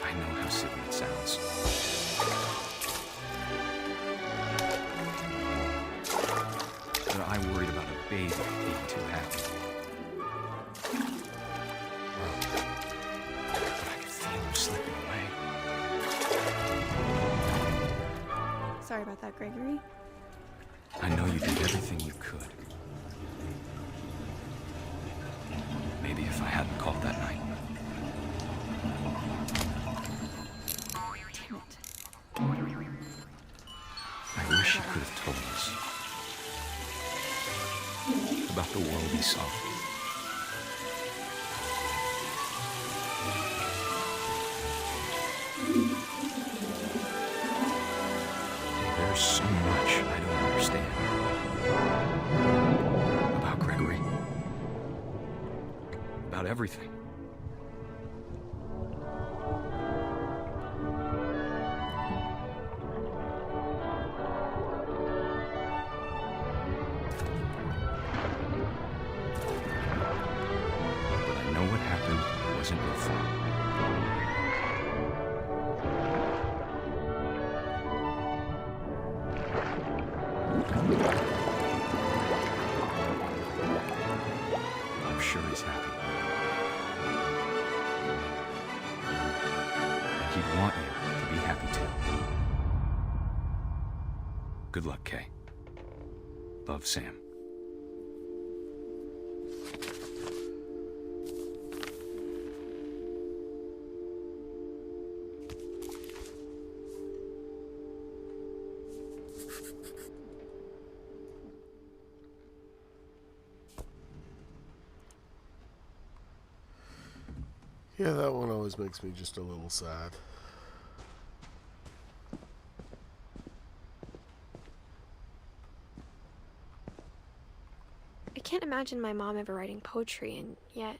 I know how silly it sounds. But I worried about a baby being too happy. But I could feel him slipping away. Sorry about that, Gregory. I know you did everything you could. Maybe if I hadn't called that night. Damn it. I wish he could have told us about the world he saw. There's so much I don't understand about Gregory, about everything. But I know what happened wasn't your fault. I'm sure he's happy. And he'd want you to be happy too. Good luck, Kay. Love, Sam. Yeah, that one always makes me just a little sad. I can't imagine my mom ever writing poetry, and yet...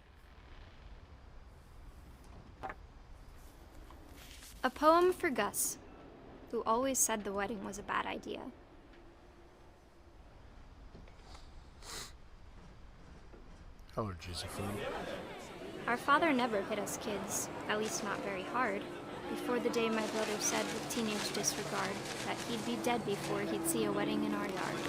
A poem for Gus, who always said the wedding was a bad idea. Allergies are fun. Our father never hit us kids, at least not very hard, before the day my brother said with teenage disregard that he'd be dead before he'd see a wedding in our yard.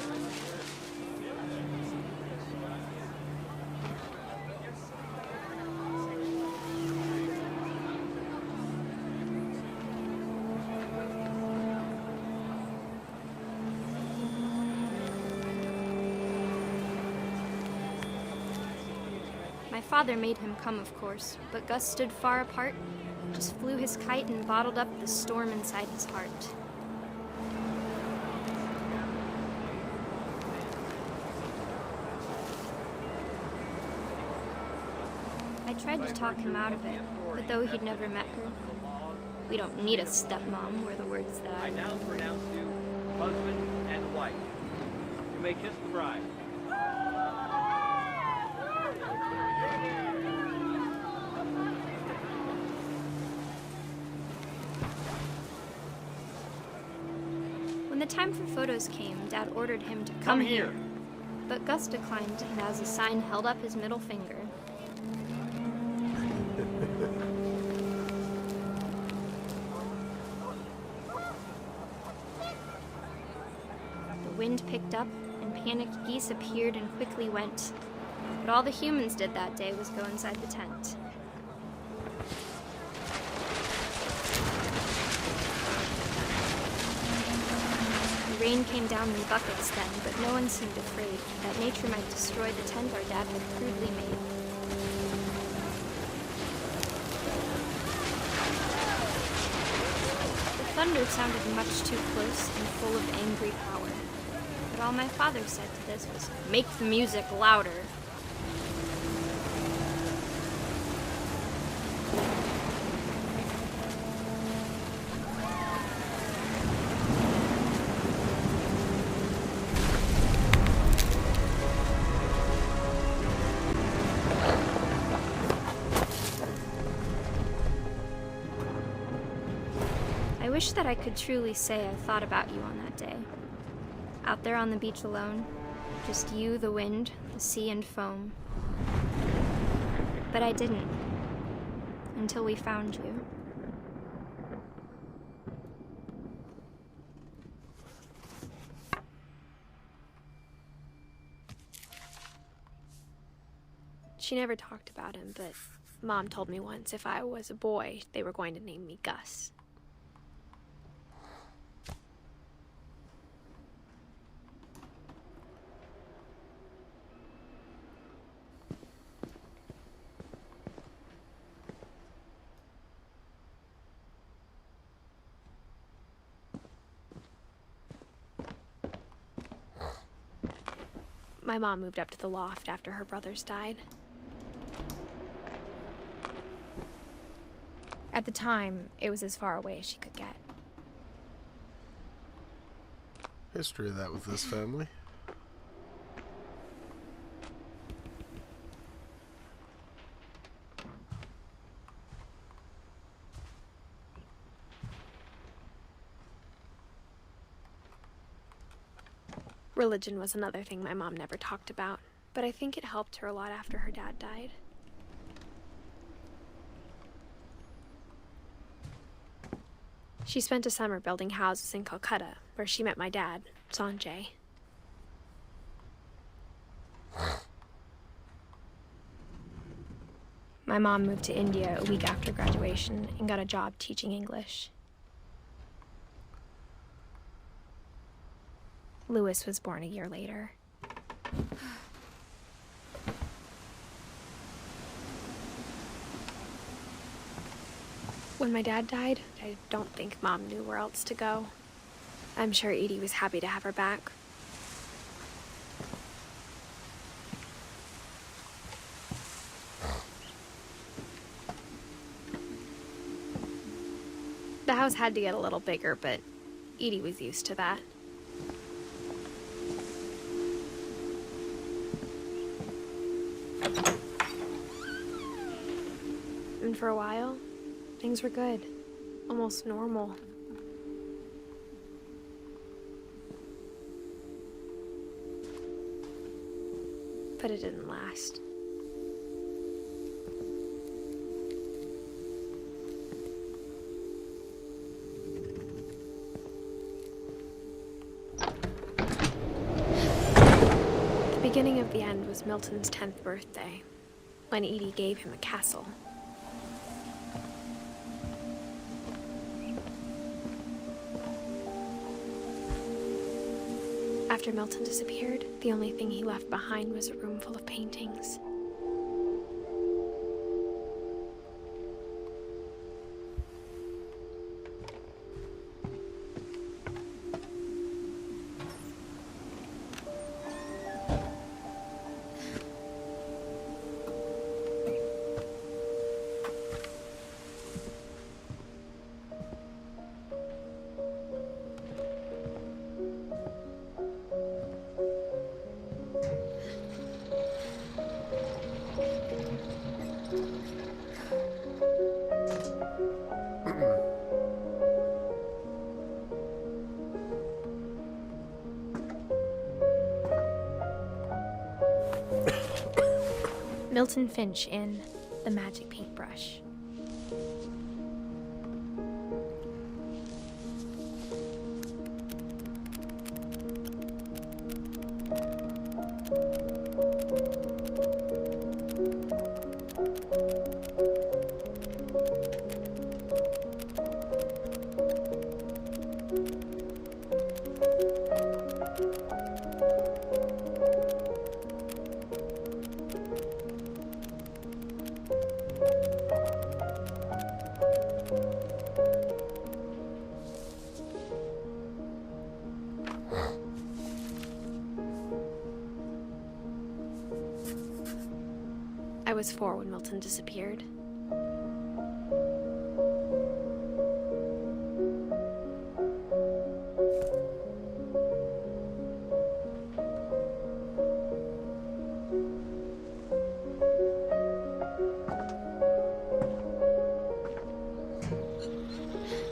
My father made him come, of course, but Gus stood far apart, just flew his kite and bottled up the storm inside his heart. I tried to talk him out of it, but though he'd never met her, "We don't need a stepmom," were the words that I now pronounce you husband and wife. You may kiss the bride. When the time for photos came, Dad ordered him to come here. But Gus declined, and as a sign held up his middle finger. The wind picked up and panicked geese appeared and quickly went. But all the humans did that day was go inside the tent. The rain came down in buckets then, but no one seemed afraid that nature might destroy the tent our dad had crudely made. The thunder sounded much too close and full of angry power. But all my father said to this was, "Make the music louder." I wish that I could truly say I thought about you on that day. Out there on the beach alone, just you, the wind, the sea, and foam. But I didn't, until we found you. She never talked about him, but Mom told me once if I was a boy, they were going to name me Gus. My mom moved up to the loft after her brothers died. At the time, it was as far away as she could get. History of that with this family. Religion was another thing my mom never talked about, but I think it helped her a lot after her dad died. She spent a summer building houses in Calcutta, where she met my dad, Sanjay. My mom moved to India a week after graduation and got a job teaching English. Louis was born a year later. When my dad died, I don't think Mom knew where else to go. I'm sure Edie was happy to have her back. The house had to get a little bigger, but Edie was used to that. And for a while, things were good. Almost normal. But it didn't last. The beginning of the end was Milton's 10th birthday, when Edie gave him a castle. After Milton disappeared, the only thing he left behind was a room full of paintings. Milton Finch in The Magic Paintbrush. was 4 when Milton disappeared.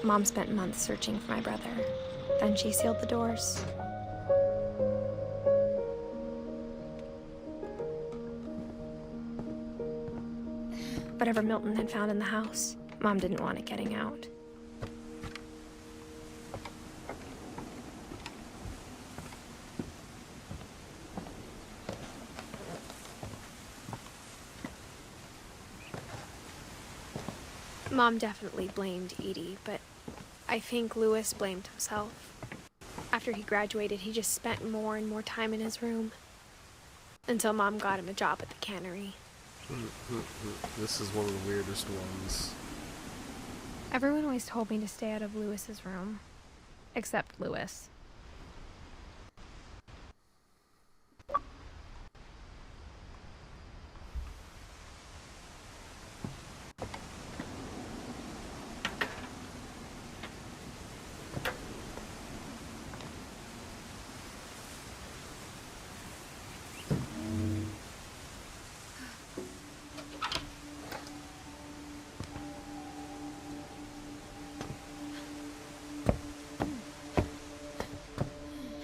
Mom spent months searching for my brother. Then she sealed the doors. Whatever Milton had found in the house, Mom didn't want it getting out. Mom definitely blamed Edie, but I think Louis blamed himself. After he graduated, he just spent more and more time in his room. Until Mom got him a job at the cannery. This is one of the weirdest ones. Everyone always told me to stay out of Louis's room. Except Louis.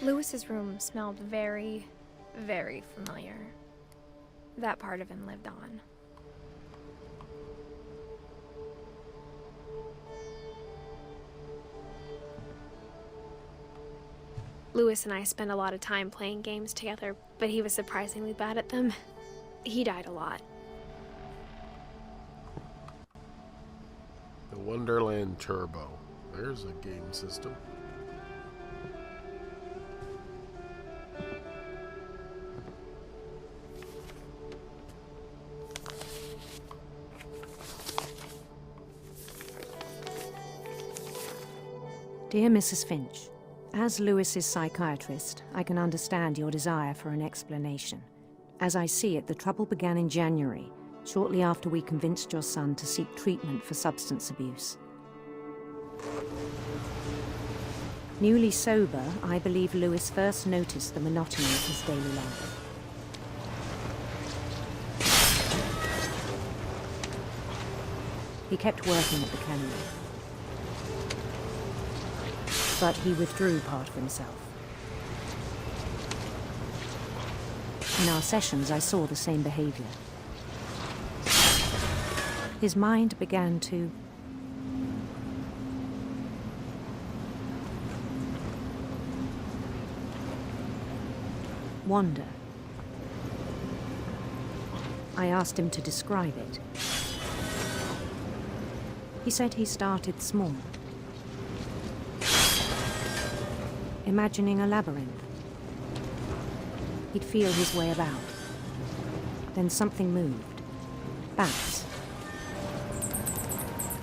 Louis's room smelled very, very familiar. That part of him lived on. Louis and I spent a lot of time playing games together, but he was surprisingly bad at them. He died a lot. The Wonderland Turbo. There's a game system. Dear Mrs. Finch, as Louis's psychiatrist, I can understand your desire for an explanation. As I see it, the trouble began in January, shortly after we convinced your son to seek treatment for substance abuse. Newly sober, I believe Louis first noticed the monotony of his daily life. He kept working at the cannery, but he withdrew part of himself. In our sessions, I saw the same behavior. His mind began to wander. I asked him to describe it. He said he started small, imagining a labyrinth. He'd feel his way about. Then something moved. Bats.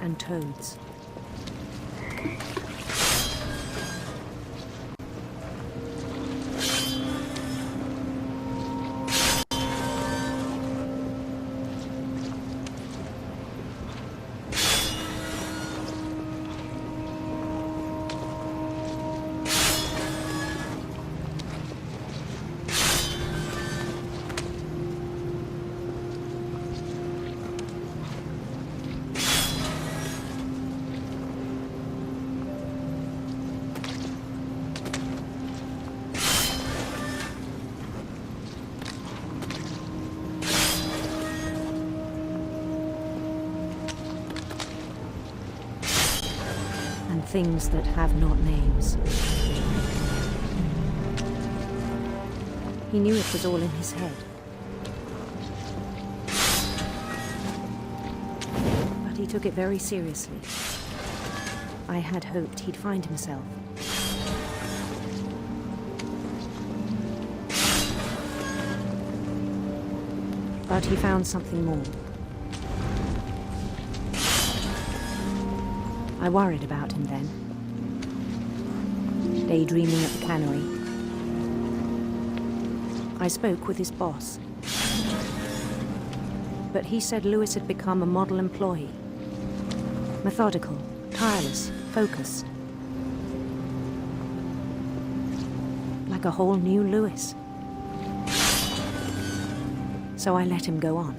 And toads. Things that have not names. He knew it was all in his head. But he took it very seriously. I had hoped he'd find himself. But he found something more. I worried about him then. Daydreaming at the cannery. I spoke with his boss. But he said Lewis had become a model employee. Methodical, tireless, focused. Like a whole new Lewis. So I let him go on.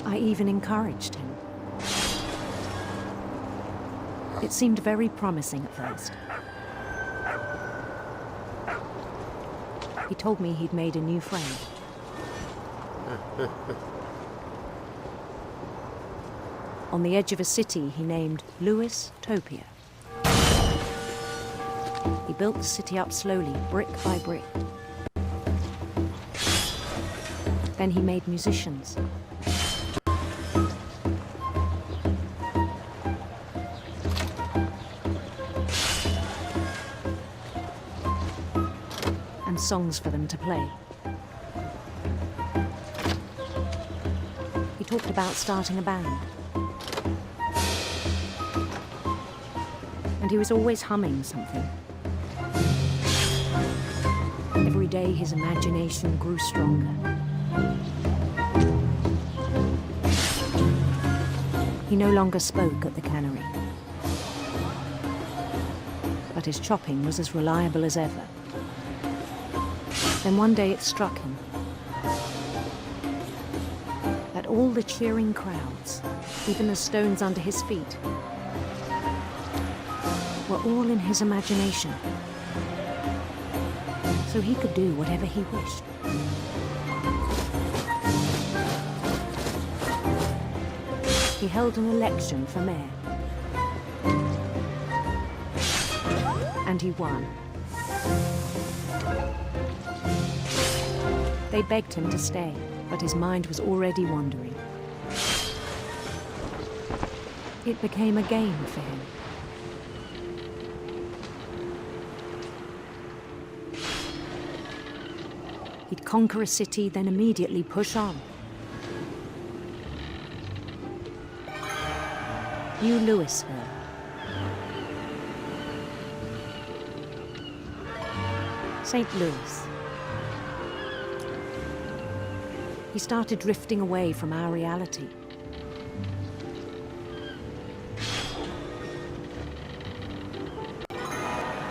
I even encouraged him. It seemed very promising at first. He told me he'd made a new friend. On the edge of a city he named Lewis Topia. He built the city up slowly, brick by brick. Then he made musicians. And songs for them to play. He talked about starting a band. And he was always humming something. Every day his imagination grew stronger. He no longer spoke at the cannery. But his chopping was as reliable as ever. Then one day it struck him that all the cheering crowds, even the stones under his feet, were all in his imagination. So he could do whatever he wished. He held an election for mayor. And he won. They begged him to stay, but his mind was already wandering. It became a game for him. He'd conquer a city, then immediately push on. New Louisville. St. Louis. He started drifting away from our reality.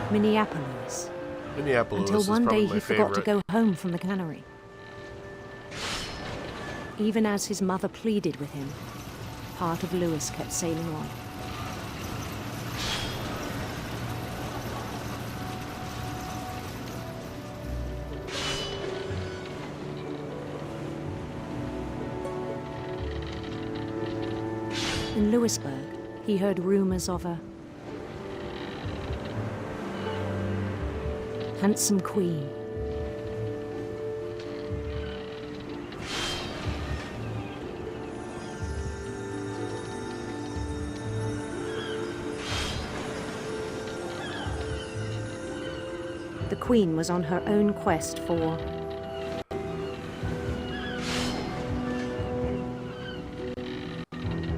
Minneapolis. Minneapolis until is one probably day my he forgot to favorite. go home from the cannery. Even as his mother pleaded with him, part of Lewis kept sailing on. In Lewisburg, he heard rumors of a handsome queen. The queen was on her own quest for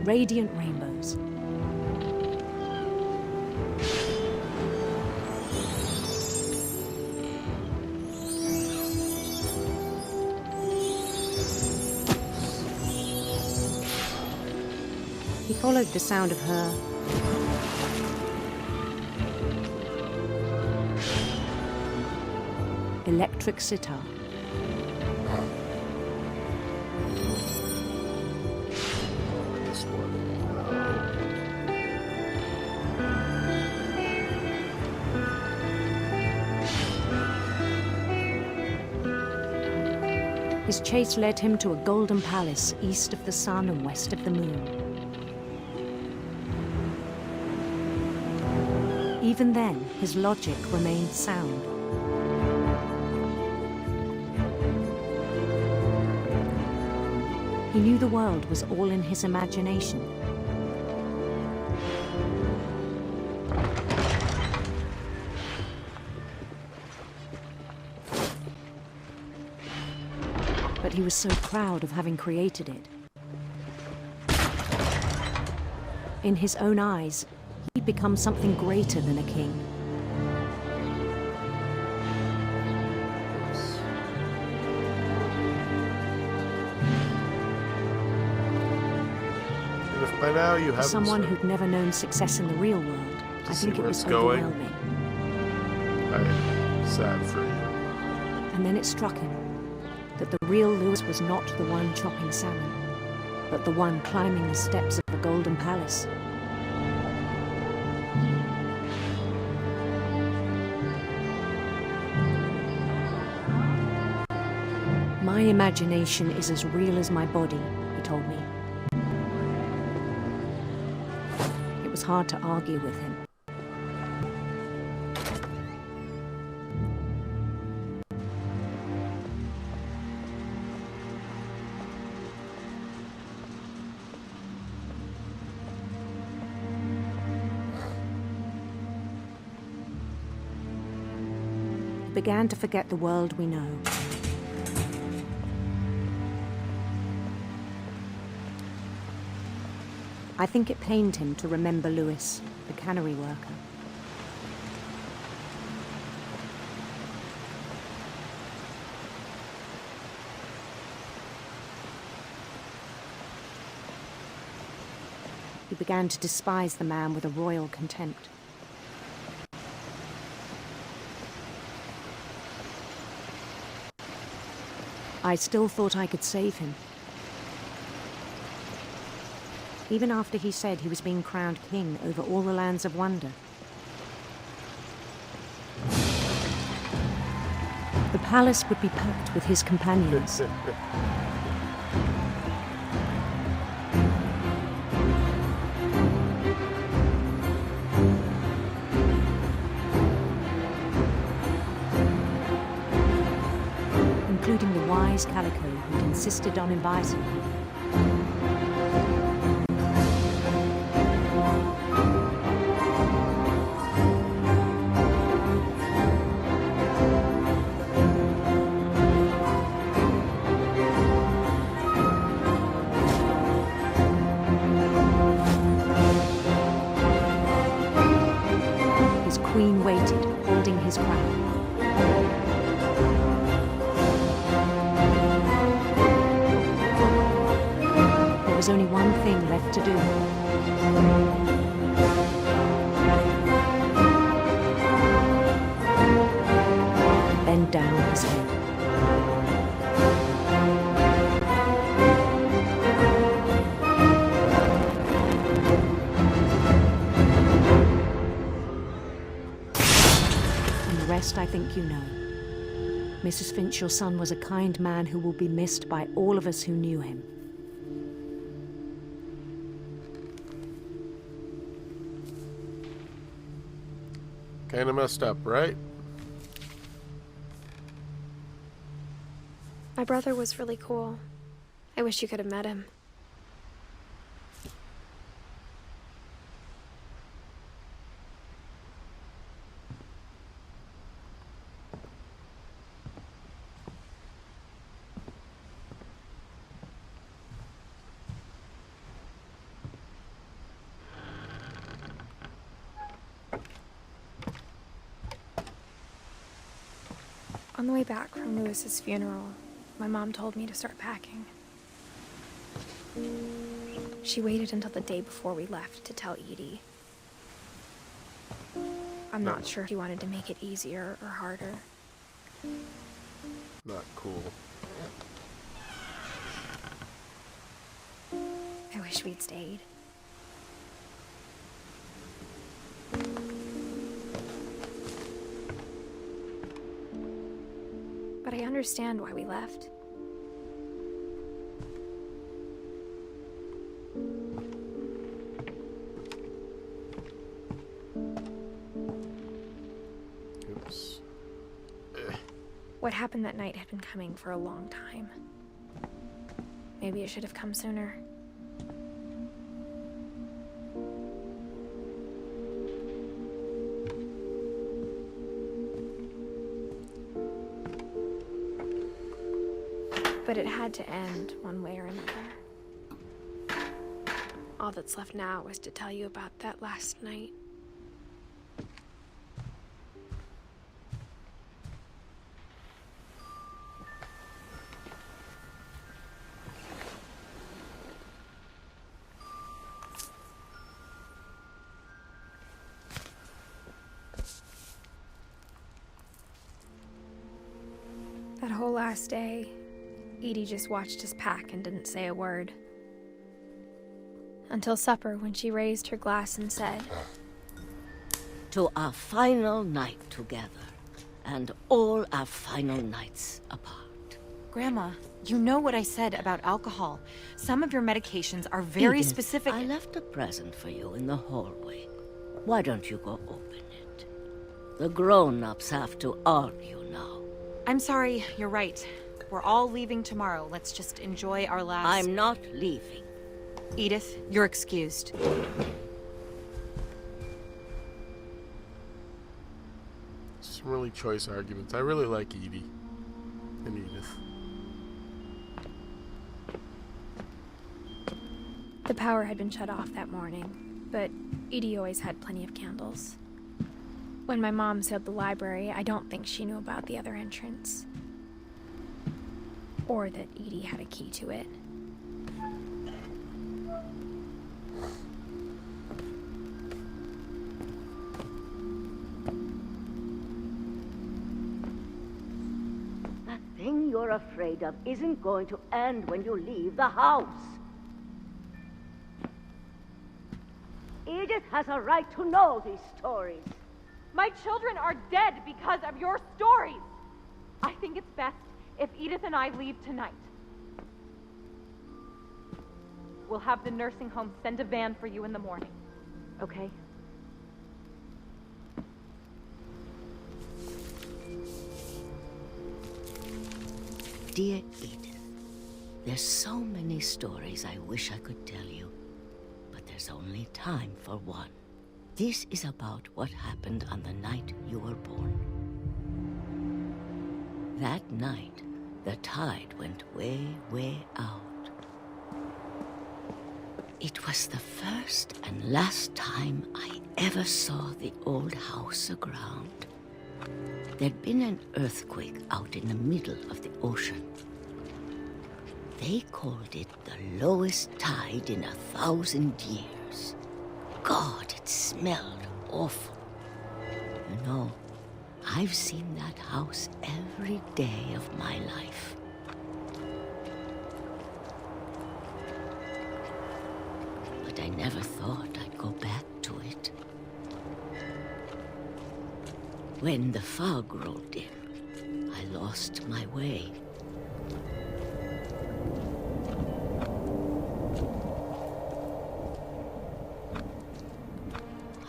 radiant rainbows. He followed the sound of her electric sitar. This one. His chase led him to a golden palace east of the sun and west of the moon. Even then, his logic remained sound. He knew the world was all in his imagination. But he was so proud of having created it. In his own eyes, he'd become something greater than a king. By now you For haven't someone started who'd never known success in the real world, to I see think it where was it's going. overwhelming. I'm sad for you. And then it struck him that the real Lewis was not the one chopping salmon, but the one climbing the steps of the Golden Palace. My imagination is as real as my body, he told me. It was hard to argue with him. He began to forget the world we know. I think it pained him to remember Lewis, the cannery worker. He began to despise the man with a royal contempt. I still thought I could save him. Even after he said he was being crowned king over all the lands of wonder. The palace would be packed with his companions. Including the wise Calico who'd insisted on inviting me. His queen waited, holding his crown. There was only one thing left to do. Bend down his head. And the rest I think you know. Mrs. Finch, your son was a kind man who will be missed by all of us who knew him. Kinda messed up, right? My brother was really cool. I wish you could have met him. On the way back from Lewis's funeral, my mom told me to start packing. She waited until the day before we left to tell Edie. I'm not sure if she wanted to make it easier or harder. Not cool. I wish we'd stayed. But I understand why we left. Oops. What happened that night had been coming for a long time. Maybe it should have come sooner. But it had to end one way or another. All that's left now is to tell you about that last night. That whole last day, Edie just watched us pack and didn't say a word. Until supper, when she raised her glass and said, "To our final night together, and all our final nights apart." Grandma, you know what I said about alcohol. Some of your medications are very Edith, specific. I left a present for you in the hallway. Why don't you go open it? The grown-ups have to argue now. I'm sorry, you're right. We're all leaving tomorrow. Let's just enjoy our last... I'm not leaving. Edith, you're excused. Some really choice arguments. I really like Edie and Edith. The power had been shut off that morning, but Edie always had plenty of candles. When my mom sealed the library, I don't think she knew about the other entrance. Or that Edie had a key to it. That thing you're afraid of isn't going to end when you leave the house. Edith has a right to know these stories. My children are dead because of your stories. I think it's best if Edith and I leave tonight. We'll have the nursing home send a van for you in the morning, okay? Dear Edith, there's so many stories I wish I could tell you, but there's only time for one. This is about what happened on the night you were born. That night, the tide went way, way out. It was the first and last time I ever saw the old house aground. There'd been an earthquake out in the middle of the ocean. They called it the lowest tide in 1,000 years. God, it smelled awful. You know, I've seen that house every day of my life. But I never thought I'd go back to it. When the fog rolled in, I lost my way.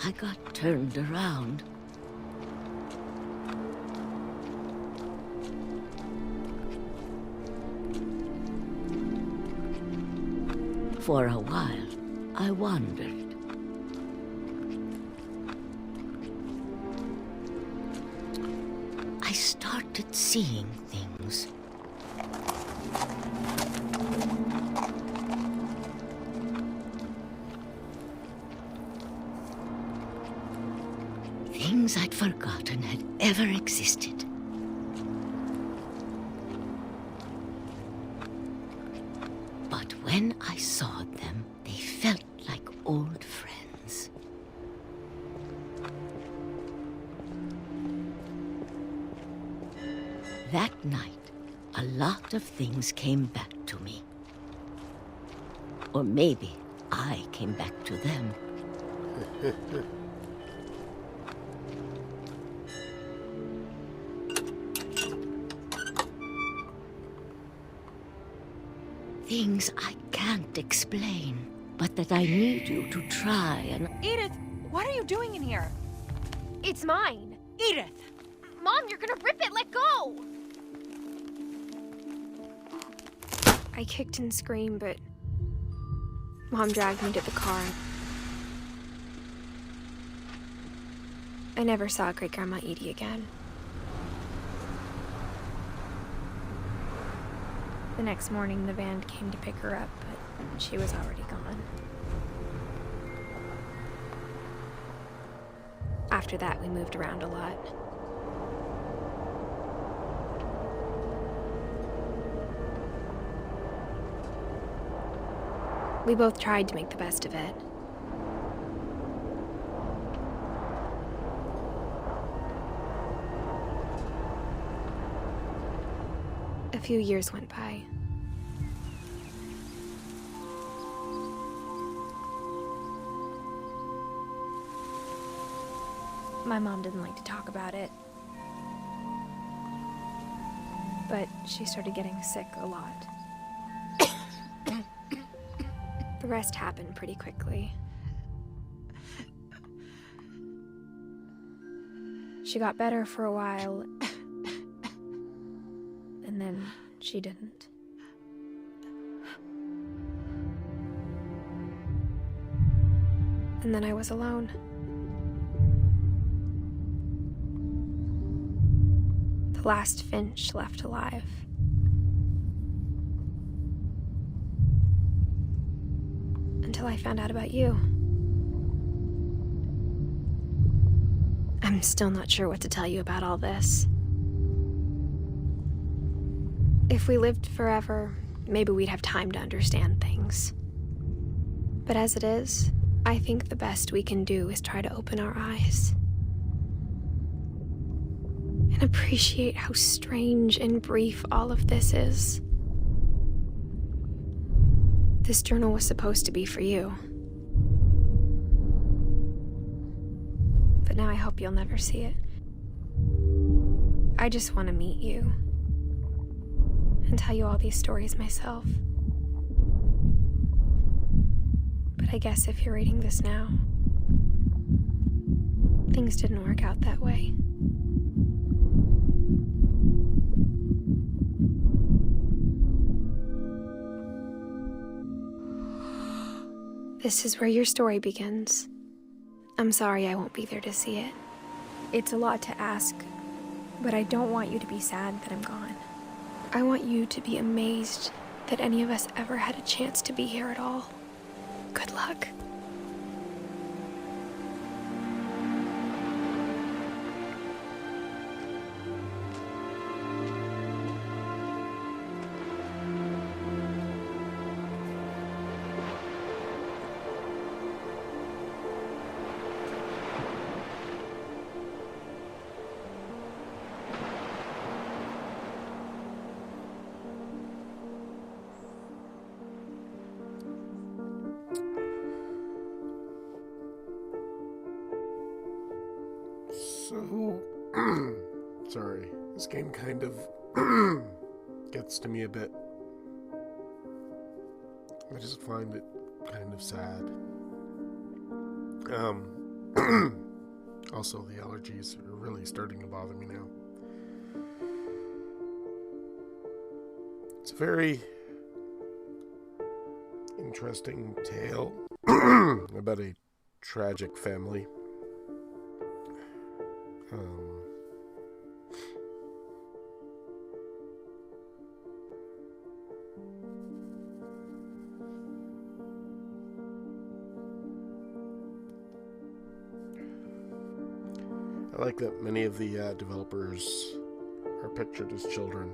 I got turned around. For a while, I wandered. I started seeing things. Things I'd forgotten had ever existed. But when I saw them, they felt like old friends. That night, a lot of things came back to me. Or maybe I came back to them. Things I can't explain, but that I need you to try and... Edith, what are you doing in here? It's mine. Edith! Mom, you're gonna rip it! Let go! I kicked and screamed, but Mom dragged me to the car. I never saw Great-Grandma Edie again. The next morning, the van came to pick her up, but she was already gone. After that, we moved around a lot. We both tried to make the best of it. A few years went by. My mom didn't like to talk about it, but she started getting sick a lot. The rest happened pretty quickly. She got better for a while, and then she didn't. And then I was alone. The last Finch left alive. Until I found out about you. I'm still not sure what to tell you about all this. If we lived forever, maybe we'd have time to understand things. But as it is, I think the best we can do is try to open our eyes. And appreciate how strange and brief all of this is. This journal was supposed to be for you. But now I hope you'll never see it. I just want to meet you. And tell you all these stories myself. But I guess if you're reading this now, things didn't work out that way. This is where your story begins. I'm sorry I won't be there to see it. It's a lot to ask, but I don't want you to be sad that I'm gone. I want you to be amazed that any of us ever had a chance to be here at all. Good luck. So, sorry, this game kind of gets to me a bit. I just find it kind of sad. Also, the allergies are really starting to bother me now. It's a very interesting tale about a tragic family. I like that many of the developers are pictured as children.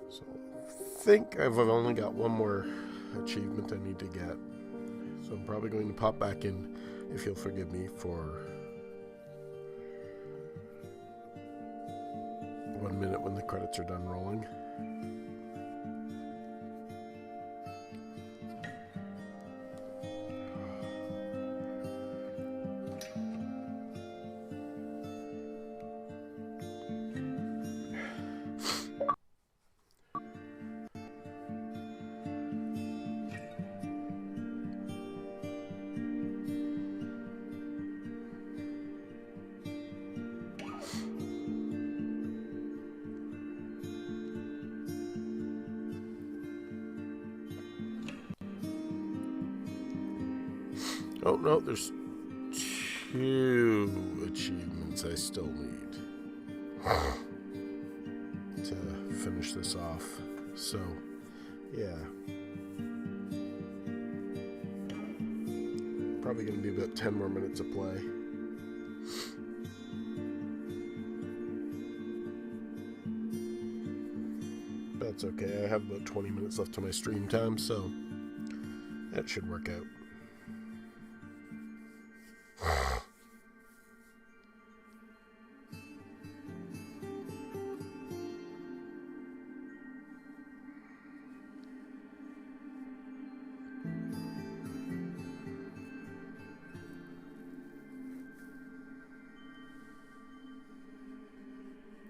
So I think I've only got one more achievement I need to get. So I'm probably going to pop back in, if you'll forgive me, for 1 minute when the credits are done rolling. Oh no, there's 2 achievements I still need to finish this off. So, yeah. Probably going to be about 10 more minutes of play. But that's okay. I have about 20 minutes left to my stream time, so that should work out.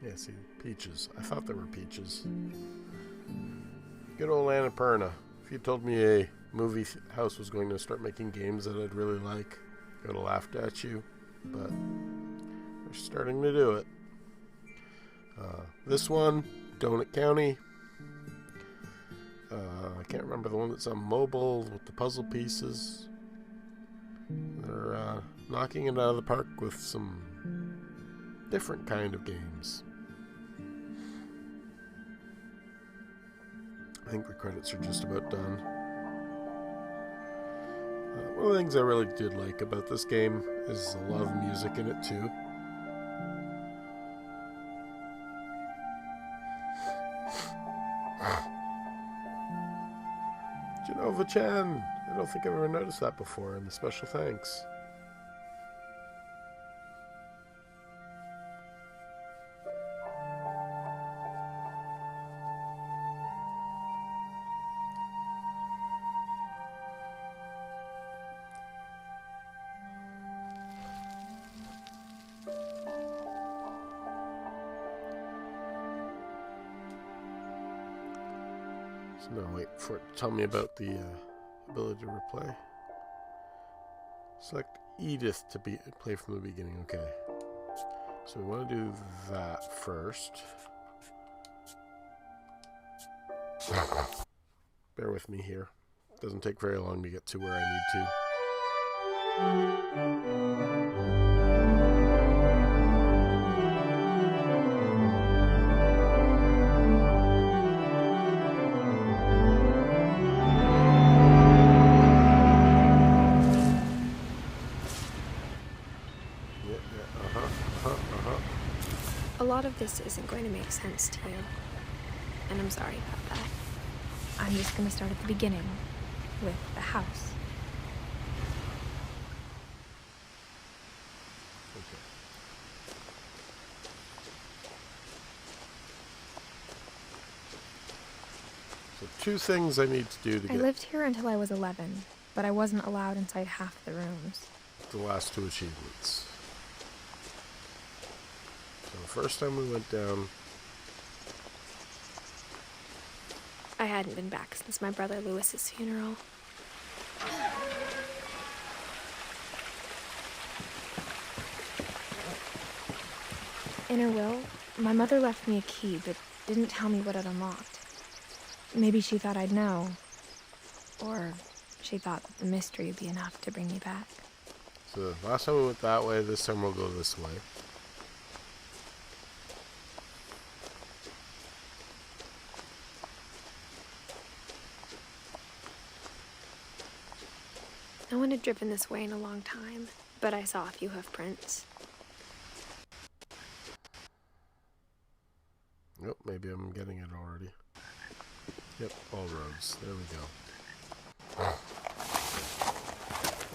Yeah, see, peaches. I thought they were peaches. Good old Annapurna. If you told me a movie house was going to start making games that I'd really like, I would have laughed at you. But they're starting to do it. This one, Donut County. I can't remember the one that's on mobile with the puzzle pieces. They're knocking it out of the park with some different kind of games. I think the credits are just about done. One of the things I really did like about this game is a lot of music in it too. Genova-chan! I don't think I've ever noticed that before in the special thanks. So now wait for it to tell me about the ability to replay. Select Edith to play from the beginning. Okay. So we want to do that first. Bear with me here. Doesn't take very long to get to where I need to. A lot of this isn't going to make sense to you, and I'm sorry about that. I'm just going to start at the beginning, with the house. Okay. So 2 things I need to do to I lived here until I was 11, but I wasn't allowed inside half the rooms. The last 2 achievements. So the first time we went down, I hadn't been back since my brother Lewis's funeral. In her will, my mother left me a key, but didn't tell me what it unlocked. Maybe she thought I'd know, or she thought that the mystery would be enough to bring me back. so last time we went that way, this time we'll go this way. No one had driven this way in a long time, but I saw a few hoof prints. Nope, maybe I'm getting it already. Yep, all roads. There we go.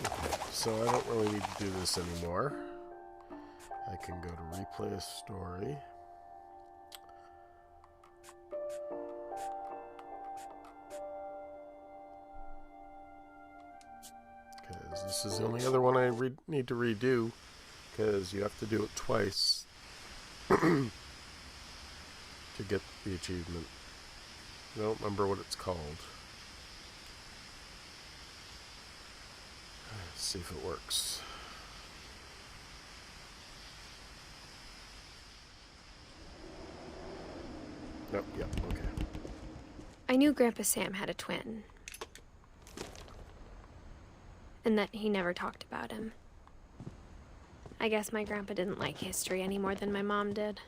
Okay, so I don't really need to do this anymore. I can go to replay a story. Because this is the only other one I need to redo, because you have to do it twice to get the achievement. I don't remember what it's called. Let's see if it works. Nope, yep, okay. I knew Grandpa Sam had a twin, and that he never talked about him. I guess my grandpa didn't like history any more than my mom did.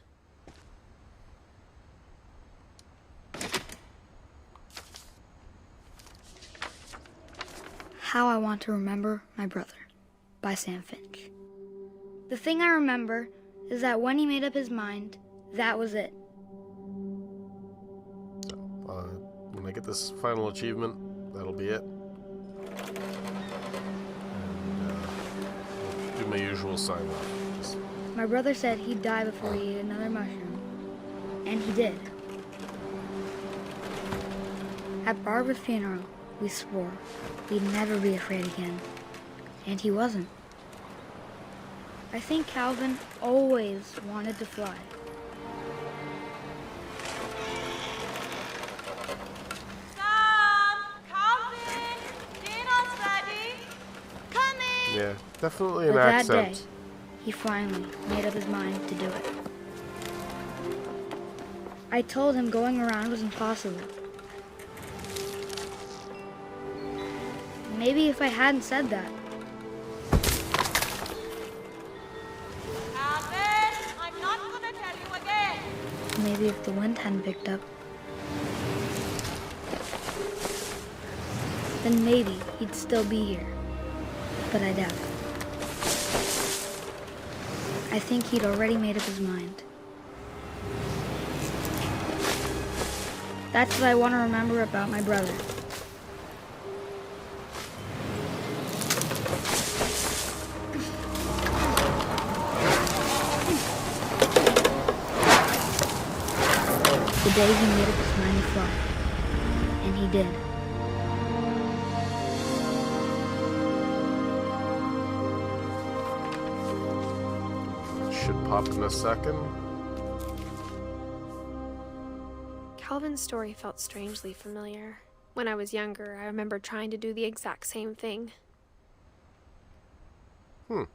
How I Want to Remember My Brother by Sam Finch. The thing I remember is that when he made up his mind, that was it. So, when I get this final achievement, that'll be it. And my usual sign off. Just... My brother said he'd die before he ate another mushroom. And he did. At Barbara's funeral, we swore we'd never be afraid again. And he wasn't. I think Calvin always wanted to fly. Yeah, definitely an But that accent. day, he finally made up his mind to do it. I told him going around was impossible. Maybe if I hadn't said that. Calvin, I'm not gonna tell you again. Maybe if the wind hadn't picked up. Then maybe he'd still be here. But I doubt it. I think he'd already made up his mind. That's what I want to remember about my brother. The day he made up his mind to fly. And he did. Should pop in a second. Calvin's story felt strangely familiar. When I was younger, I remember trying to do the exact same thing. Could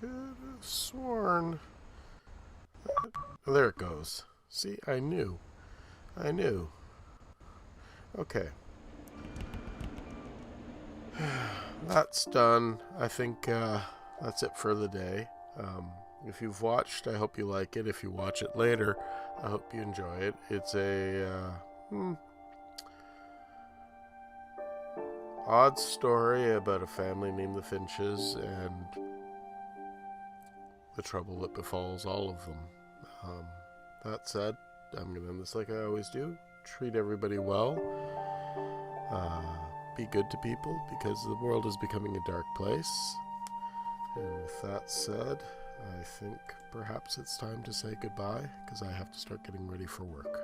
have sworn. There it goes. See, I knew. Okay. That's done. I think that's it for the day. If you've watched, I hope you like it. If you watch it later, I hope you enjoy it. It's a odd story about a family named the Finches and the trouble that befalls all of them. That said, I'm going to end this like I always do. Treat everybody well. Be good to people, because the world is becoming a dark place. And with that said, I think perhaps it's time to say goodbye, because I have to start getting ready for work.